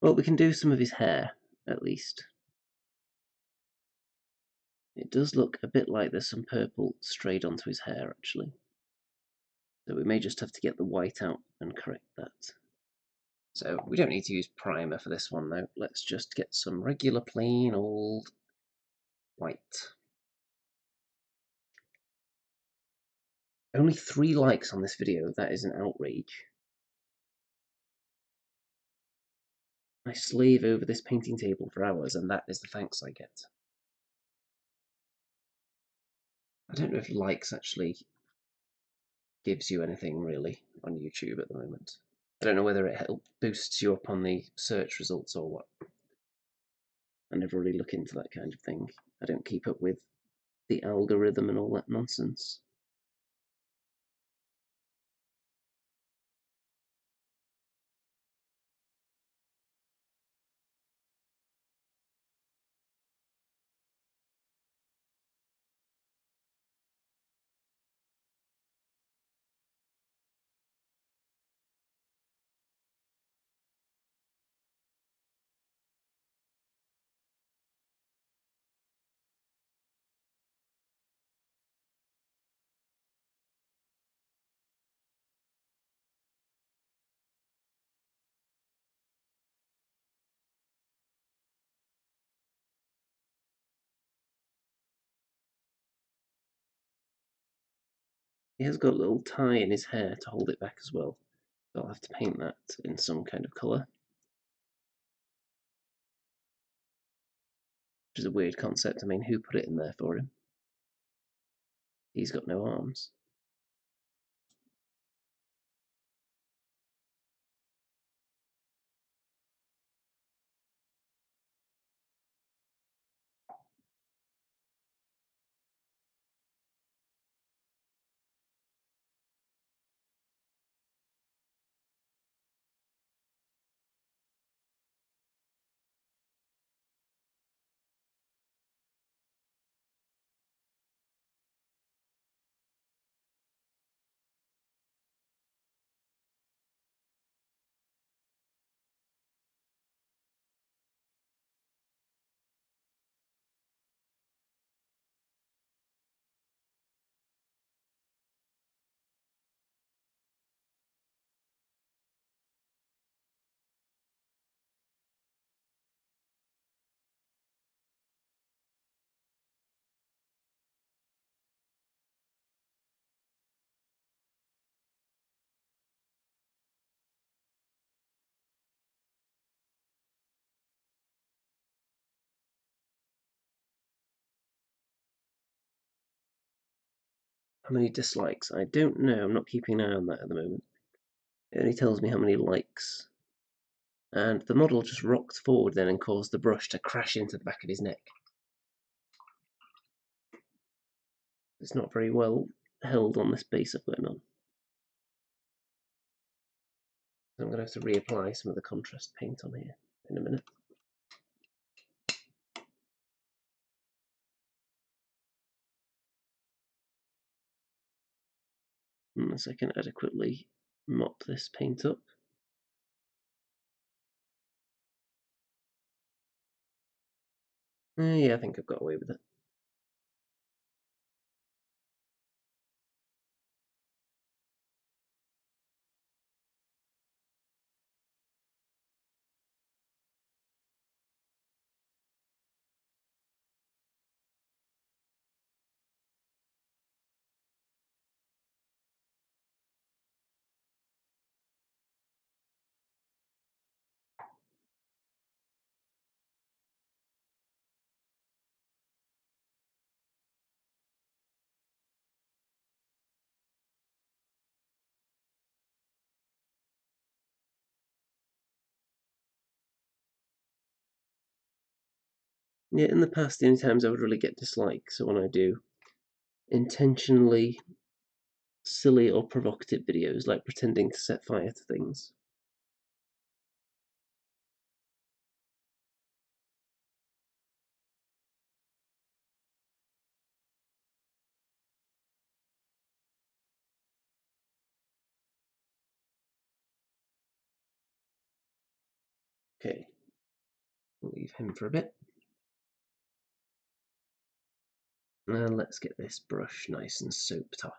Well, we can do some of his hair, at least. It does look a bit like there's some purple strayed onto his hair, actually. So we may just have to get the white out and correct that. So we don't need to use primer for this one, though. Let's just get some regular plain old white. Only 3 likes on this video, that is an outrage. I slave over this painting table for hours, and that is the thanks I get. I don't know if likes actually gives you anything, really, on YouTube at the moment. I don't know whether it boosts you up on the search results or what. I never really look into that kind of thing. I don't keep up with the algorithm and all that nonsense. He has got a little tie in his hair to hold it back as well. So I'll have to paint that in some kind of colour. Which is a weird concept. I mean, who put it in there for him? He's got no arms. How many dislikes? I don't know. I'm not keeping an eye on that at the moment. It only tells me how many likes. And the model just rocked forward then and caused the brush to crash into the back of his neck. It's not very well held on this base I've got him on. So I'm going to have to reapply some of the contrast paint on here in a minute. Unless I can adequately mop this paint up. Yeah, I think I've got away with it. Yeah, in the past, the only times I would really get dislikes are when I do intentionally silly or provocative videos, like pretending to set fire to things. Okay, we'll leave him for a bit. And let's get this brush nice and soaped off.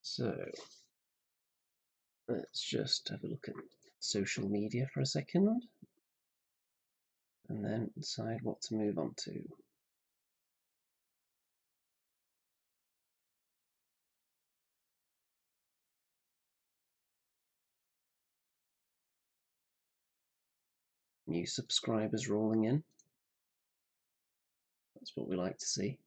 So, let's just have a look at social media for a second, and then decide what to move on to. New subscribers rolling in. That's what we like to see.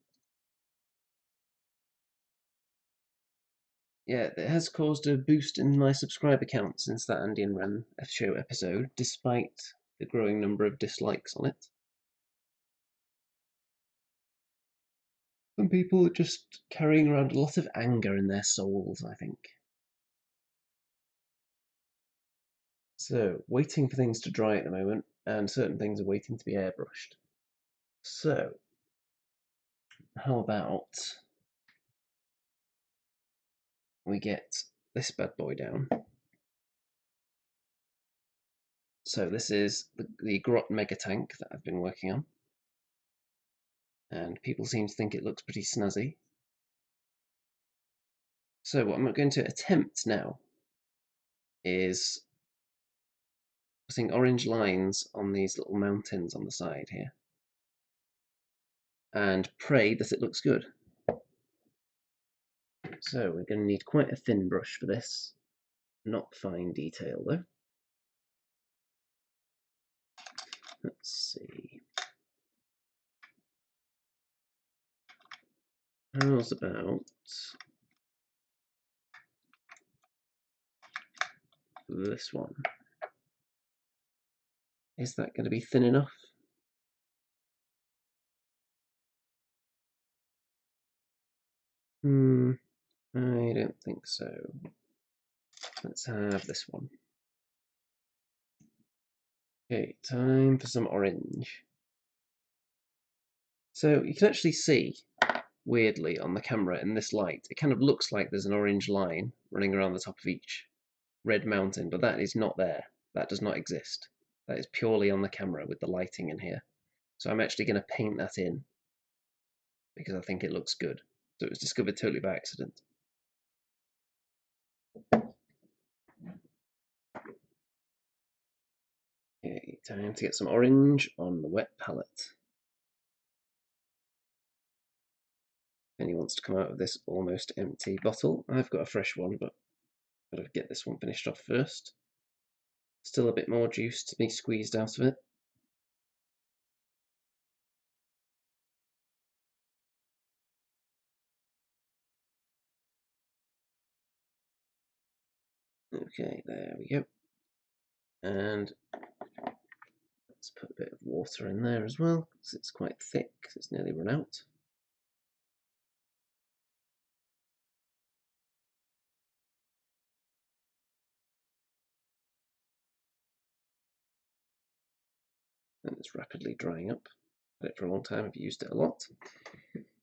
Yeah, it has caused a boost in my subscriber count since that Andy and Ren show episode, despite the growing number of dislikes on it. Some people are just carrying around a lot of anger in their souls, I think. So, waiting for things to dry at the moment, and certain things are waiting to be airbrushed. So, how about we get this bad boy down. So this is the Grot Mega Tank that I've been working on, and people seem to think it looks pretty snazzy. So what I'm going to attempt now is putting orange lines on these little mountains on the side here, and pray that it looks good. So we're going to need quite a thin brush for this, not fine detail though. Let's see. How's about this one? Is that going to be thin enough? I don't think so. Let's have this one. Okay, time for some orange. So you can actually see, weirdly, on the camera in this light, it kind of looks like there's an orange line running around the top of each red mountain, but that is not there. That does not exist. That is purely on the camera with the lighting in here. So I'm actually going to paint that in because I think it looks good. So it was discovered totally by accident. Okay, time to get some orange on the wet palette. And he wants to come out of this almost empty bottle. I've got a fresh one, but I've got to get this one finished off first. Still a bit more juice to be squeezed out of it. Okay, there we go. And let's put a bit of water in there as well, because it's quite thick, it's nearly run out. And it's rapidly drying up. Had it for a long time, I've used it a lot.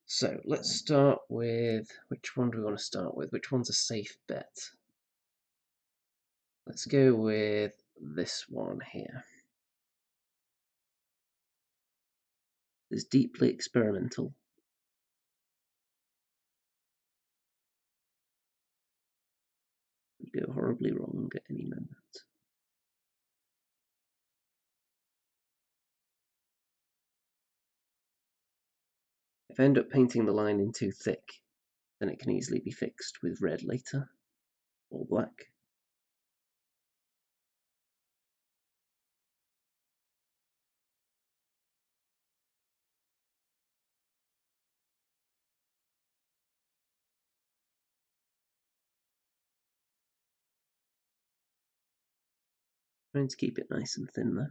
So let's start with, which one do we want to start with? Which one's a safe bet? Let's go with this one here. It's deeply experimental. Could go horribly wrong at any moment. If I end up painting the line in too thick, then it can easily be fixed with red later, or black. Trying to keep it nice and thin though.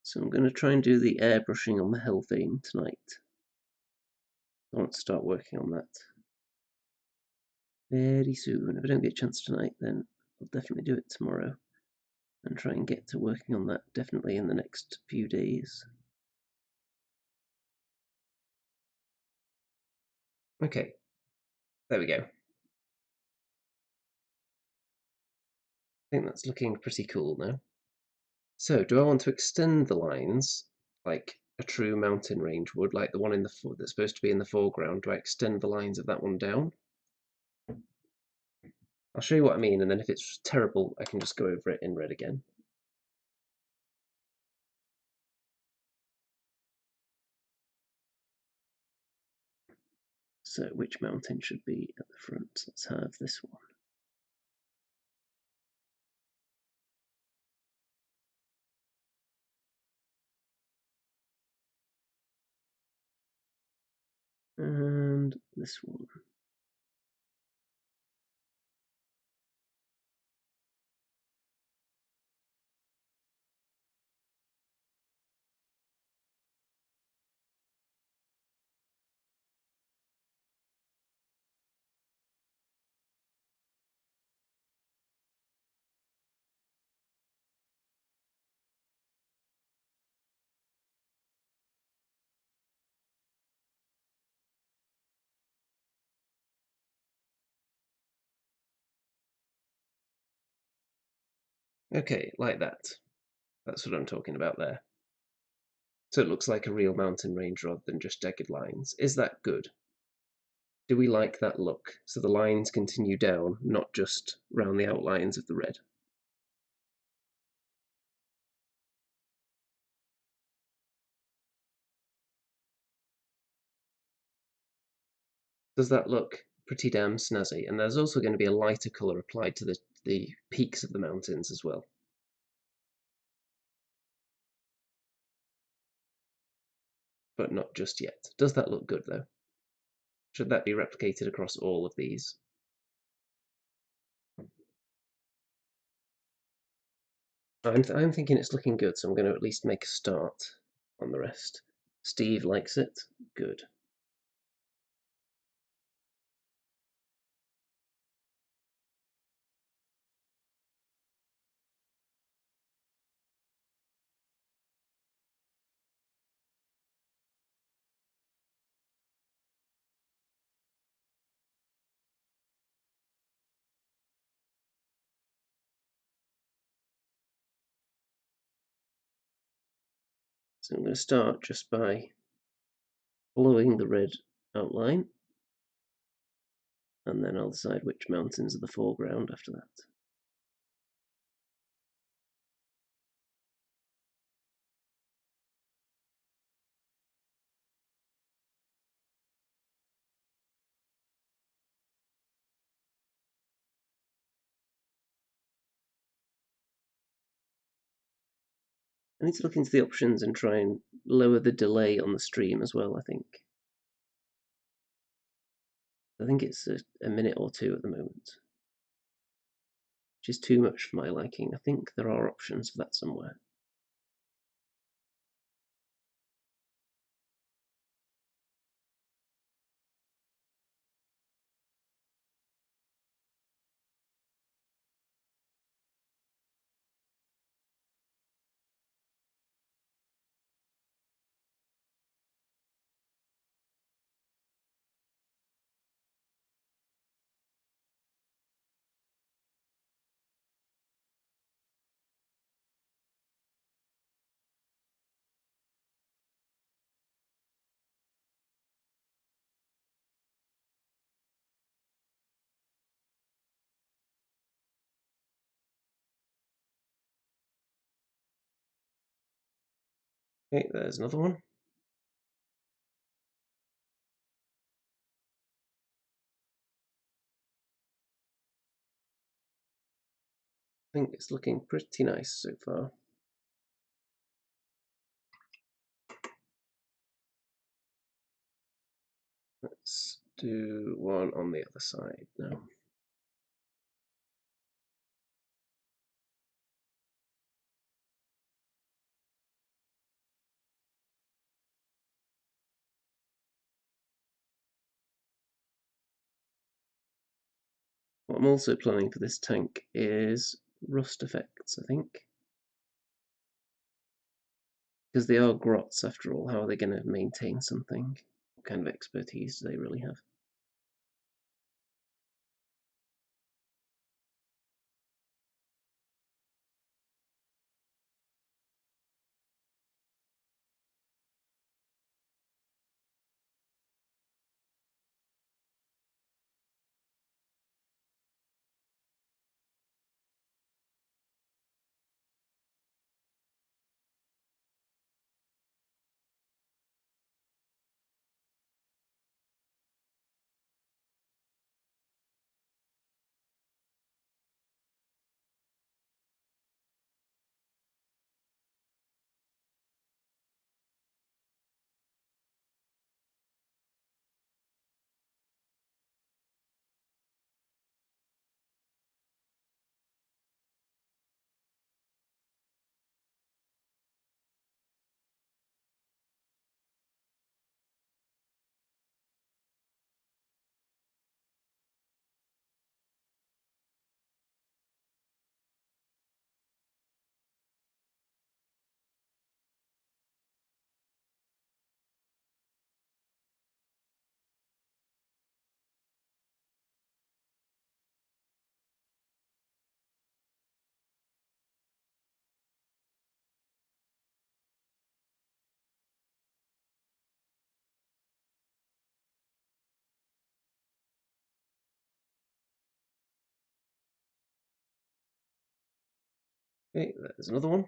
So I'm going to try and do the airbrushing on the Hellvane tonight. I want to start working on that very soon. If I don't get a chance tonight, then I'll definitely do it tomorrow and try and get to working on that definitely in the next few days. Okay, there we go. I think that's looking pretty cool now. So, do I want to extend the lines like a true mountain range would, like the one in the that's supposed to be in the foreground? Do I extend the lines of that one down? I'll show you what I mean, and then if it's terrible, I can just go over it in red again. So, which mountain should be at the front? Let's have this one. And this one. Okay, like that. That's what I'm talking about there. So it looks like a real mountain range rather than just jagged lines. Is that good? Do we like that look? So the lines continue down, not just round the outlines of the red. Does that look pretty damn snazzy? And there's also going to be a lighter colour applied to the peaks of the mountains as well. But not just yet. Does that look good though? Should that be replicated across all of these? I'm thinking it's looking good, so I'm going to at least make a start on the rest. Steve likes it. Good. So I'm going to start just by following the red outline, and then I'll decide which mountains are the foreground after that. I need to look into the options and try and lower the delay on the stream as well, I think. I think it's a minute or two at the moment, which is too much for my liking. I think there are options for that somewhere. Okay, there's another one. I think it's looking pretty nice so far. Let's do one on the other side now. What I'm also planning for this tank is rust effects, I think. Because they are grots after all, how are they going to maintain something? What kind of expertise do they really have? Okay, there's another one.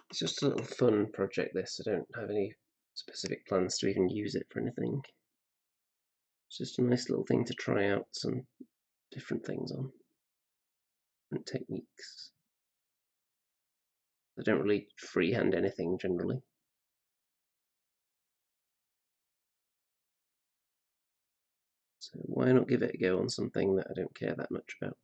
It's just a little fun project this. I don't have any specific plans to even use it for anything. It's just a nice little thing to try out some different things on, different techniques. I don't really freehand anything generally. So why not give it a go on something that I don't care that much about?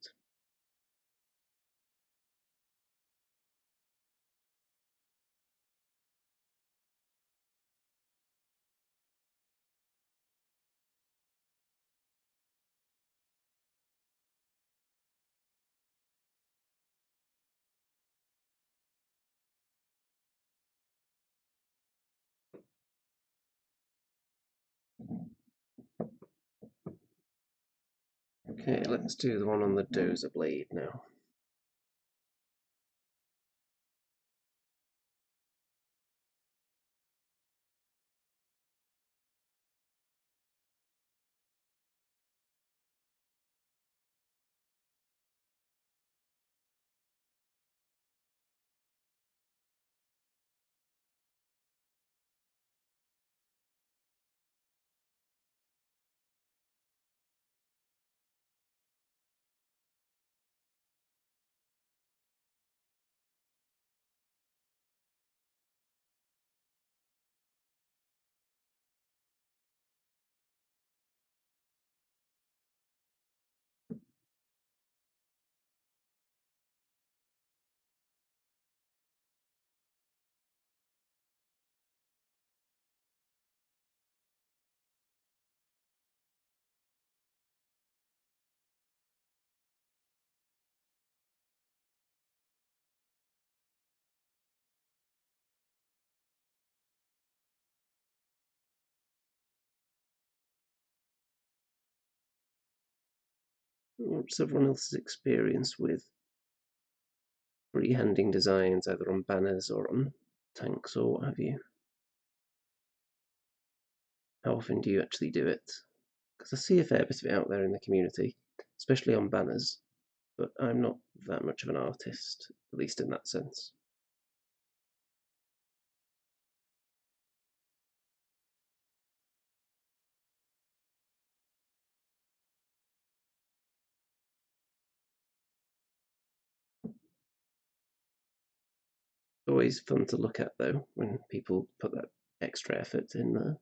Okay, let's do the one on the dozer blade now. What's everyone else's experience with freehanding designs, either on banners or on tanks or what have you? How often do you actually do it? Because I see a fair bit of it out there in the community, especially on banners, but I'm not that much of an artist, at least in that sense. Always fun to look at though when people put that extra effort in there.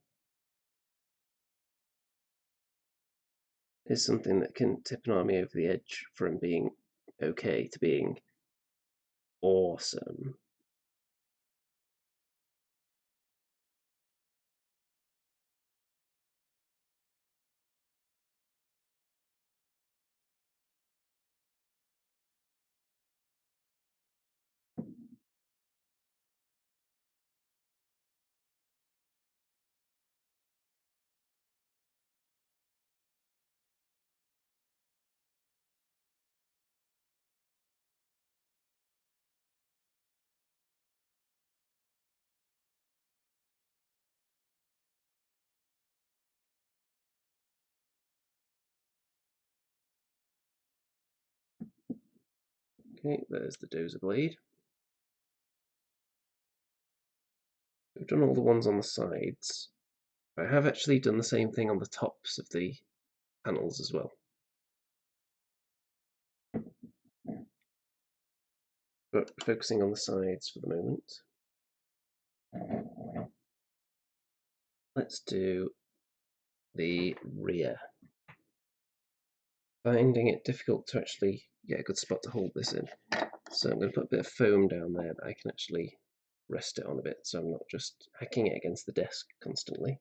Is something that can tip an army over the edge from being okay to being awesome. Okay, there's the dozer blade. We've done all the ones on the sides. I have actually done the same thing on the tops of the panels as well. But focusing on the sides for the moment. Let's do the rear. Finding it difficult to actually get a good spot to hold this in. So I'm going to put a bit of foam down there that I can actually rest it on a bit so I'm not just hacking it against the desk constantly.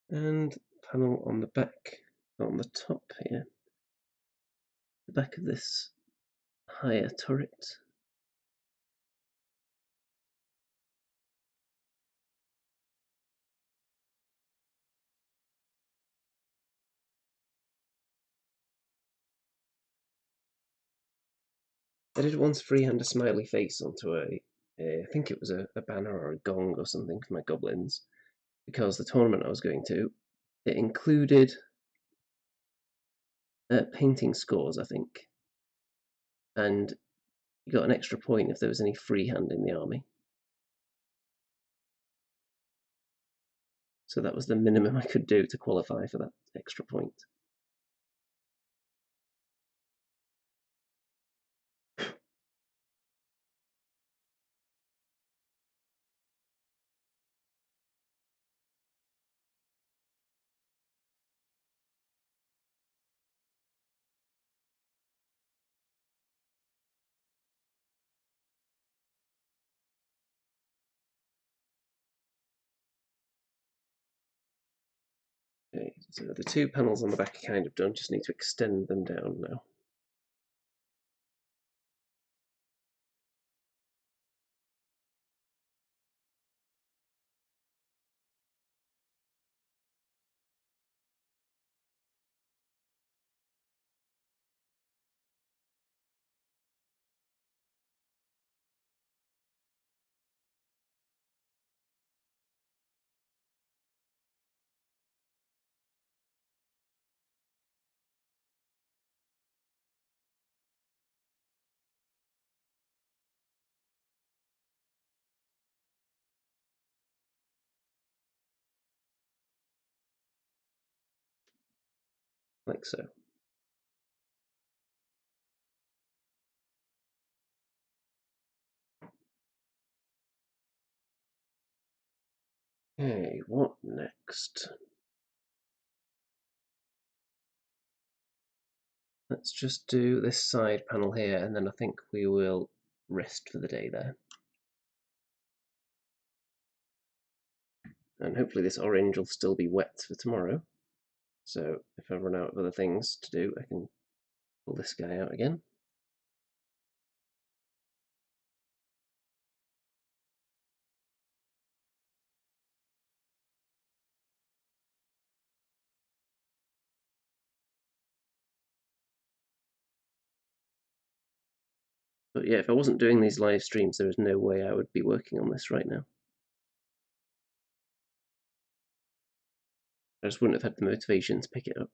And panel on the back, on the top here, the back of this higher turret. I did once freehand a smiley face onto I think it was a banner or a gong or something for my goblins, because the tournament I was going to, it included painting scores, I think, and you got an extra point if there was any freehand in the army. So that was the minimum I could do to qualify for that extra point. Okay, so the two panels on the back are kind of done, just need to extend them down now. Like so. Okay, what next? Let's just do this side panel here, and then I think we will rest for the day there. And hopefully this orange will still be wet for tomorrow. So if I run out of other things to do, I can pull this guy out again. But yeah, if I wasn't doing these live streams, there is no way I would be working on this right now. I just wouldn't have had the motivation to pick it up.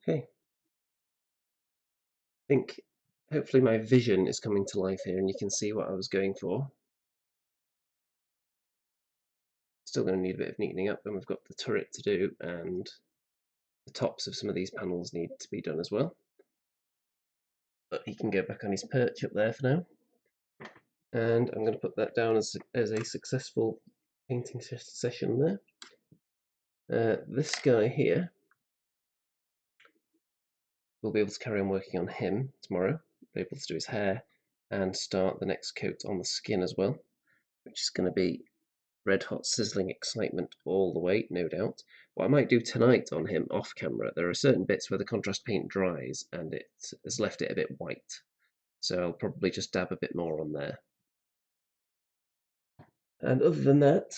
Okay. I think hopefully my vision is coming to life here and you can see what I was going for. Still going to need a bit of neatening up, and we've got the turret to do, and the tops of some of these panels need to be done as well. But he can go back on his perch up there for now. And I'm going to put that down as a successful painting session there. This guy here, we'll be able to carry on working on him tomorrow, be able to do his hair, and start the next coat on the skin as well, which is going to be red hot sizzling excitement all the way, no doubt. What I might do tonight on him off camera, there are certain bits where the contrast paint dries and it has left it a bit white, so I'll probably just dab a bit more on there. And other than that,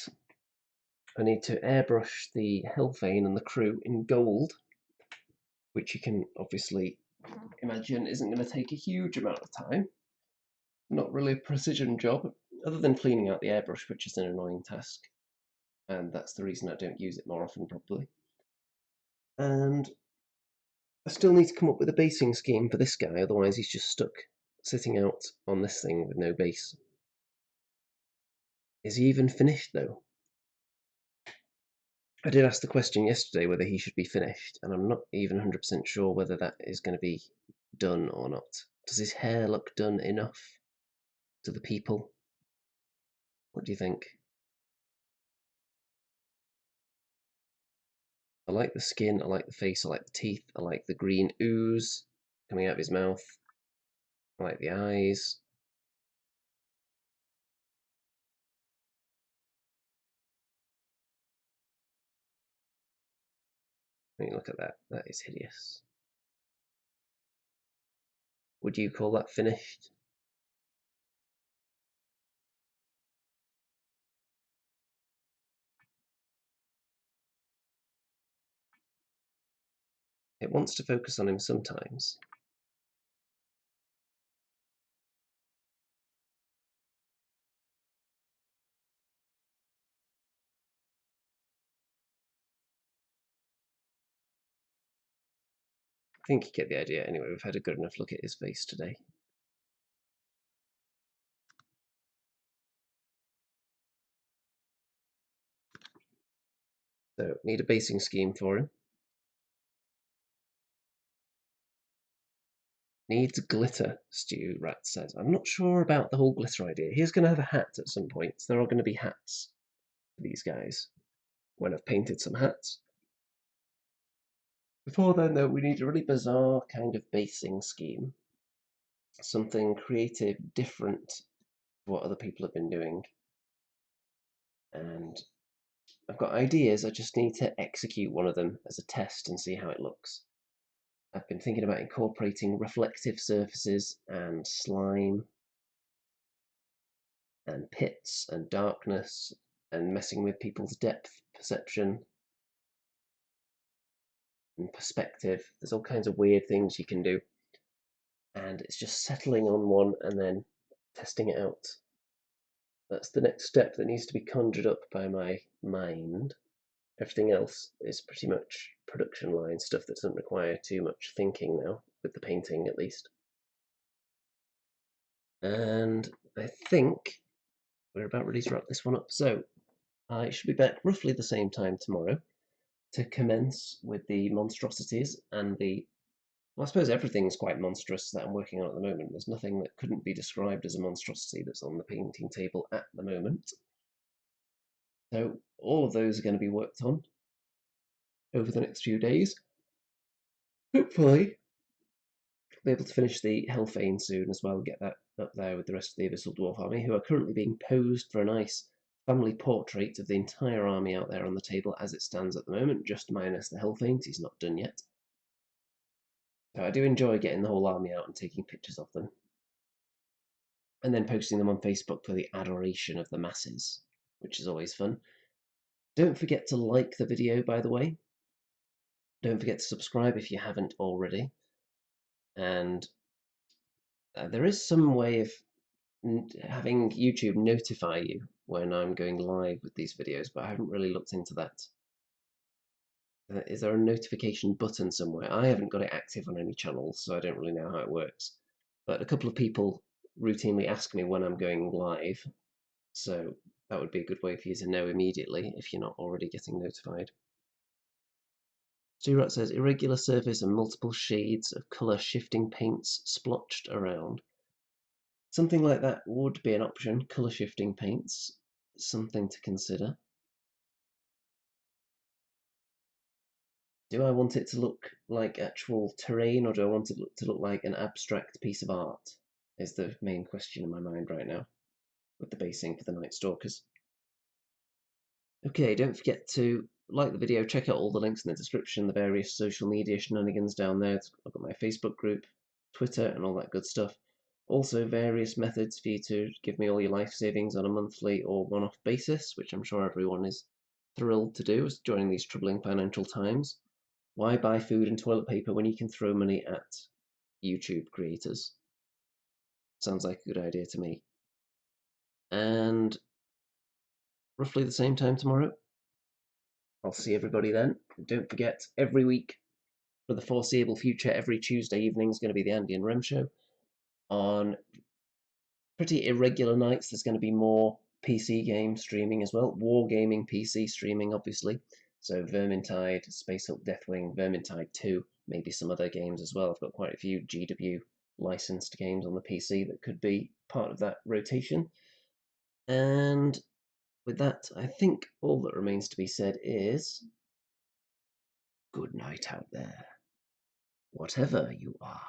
I need to airbrush the Hellfane and the crew in gold, which you can obviously imagine isn't going to take a huge amount of time. Not really a precision job, other than cleaning out the airbrush, which is an annoying task, and that's the reason I don't use it more often probably. And I still need to come up with a basing scheme for this guy, otherwise he's just stuck sitting out on this thing with no base. Is he even finished though? I did ask the question yesterday whether he should be finished, and I'm not even 100% sure whether that is going to be done or not. Does his hair look done enough to the people? What do you think? I like the skin, I like the face, I like the teeth, I like the green ooze coming out of his mouth, I like the eyes. I mean, look at that, that is hideous. Would you call that finished? It wants to focus on him sometimes. I think you get the idea. Anyway, we've had a good enough look at his face today. So, need a basing scheme for him. Needs glitter, Stu Rat says. I'm not sure about the whole glitter idea. He is going to have a hat at some point. There are going to be hats for these guys when I've painted some hats. Before then, though, we need a really bizarre kind of basing scheme. Something creative, different to what other people have been doing. And I've got ideas, I just need to execute one of them as a test and see how it looks. I've been thinking about incorporating reflective surfaces and slime and pits and darkness and messing with people's depth perception and perspective. There's all kinds of weird things you can do, and it's just settling on one and then testing it out. That's the next step that needs to be conjured up by my mind. Everything else is pretty much production line stuff that doesn't require too much thinking now, with the painting at least. And I think we're about ready to wrap this one up. So I should be back roughly the same time tomorrow to commence with the monstrosities and the. Well, I suppose everything's quite monstrous that I'm working on at the moment. There's nothing that couldn't be described as a monstrosity that's on the painting table at the moment. So all of those are going to be worked on over the next few days. Hopefully, I'll be able to finish the Hellfane soon as well, get that up there with the rest of the Abyssal Dwarf army, who are currently being posed for a nice family portrait of the entire army out there on the table as it stands at the moment, just minus the Hellfanes. He's not done yet. So I do enjoy getting the whole army out and taking pictures of them, and then posting them on Facebook for the adoration of the masses, which is always fun. Don't forget to like the video, by the way. Don't forget to subscribe if you haven't already. And there is some way of having YouTube notify you when I'm going live with these videos, but I haven't really looked into that. Is there a notification button somewhere? I haven't got it active on any channels, so I don't really know how it works. But a couple of people routinely ask me when I'm going live, so that would be a good way for you to know immediately if you're not already getting notified. Stuart says, irregular surface and multiple shades of colour shifting paints splotched around. Something like that would be an option, colour shifting paints, something to consider. Do I want it to look like actual terrain, or do I want it to look like an abstract piece of art? is the main question in my mind right now, with the basing for the Night Stalkers. Okay, don't forget to like the video, check out all the links in the description, the various social media shenanigans down there. I've got my Facebook group, Twitter, and all that good stuff. Also, various methods for you to give me all your life savings on a monthly or one-off basis, which I'm sure everyone is thrilled to do during these troubling financial times. Why buy food and toilet paper when you can throw money at YouTube creators? Sounds like a good idea to me. And roughly the same time tomorrow, I'll see everybody then. Don't forget, every week for the foreseeable future, every Tuesday evening is going to be the Andy and Rem show. On pretty irregular nights, there's going to be more PC game streaming as well. Wargaming PC streaming, obviously. So Vermintide, Space Hulk Deathwing, Vermintide 2, maybe some other games as well. I've got quite a few GW licensed games on the PC that could be part of that rotation. And with that, I think all that remains to be said is good night out there, whatever you are.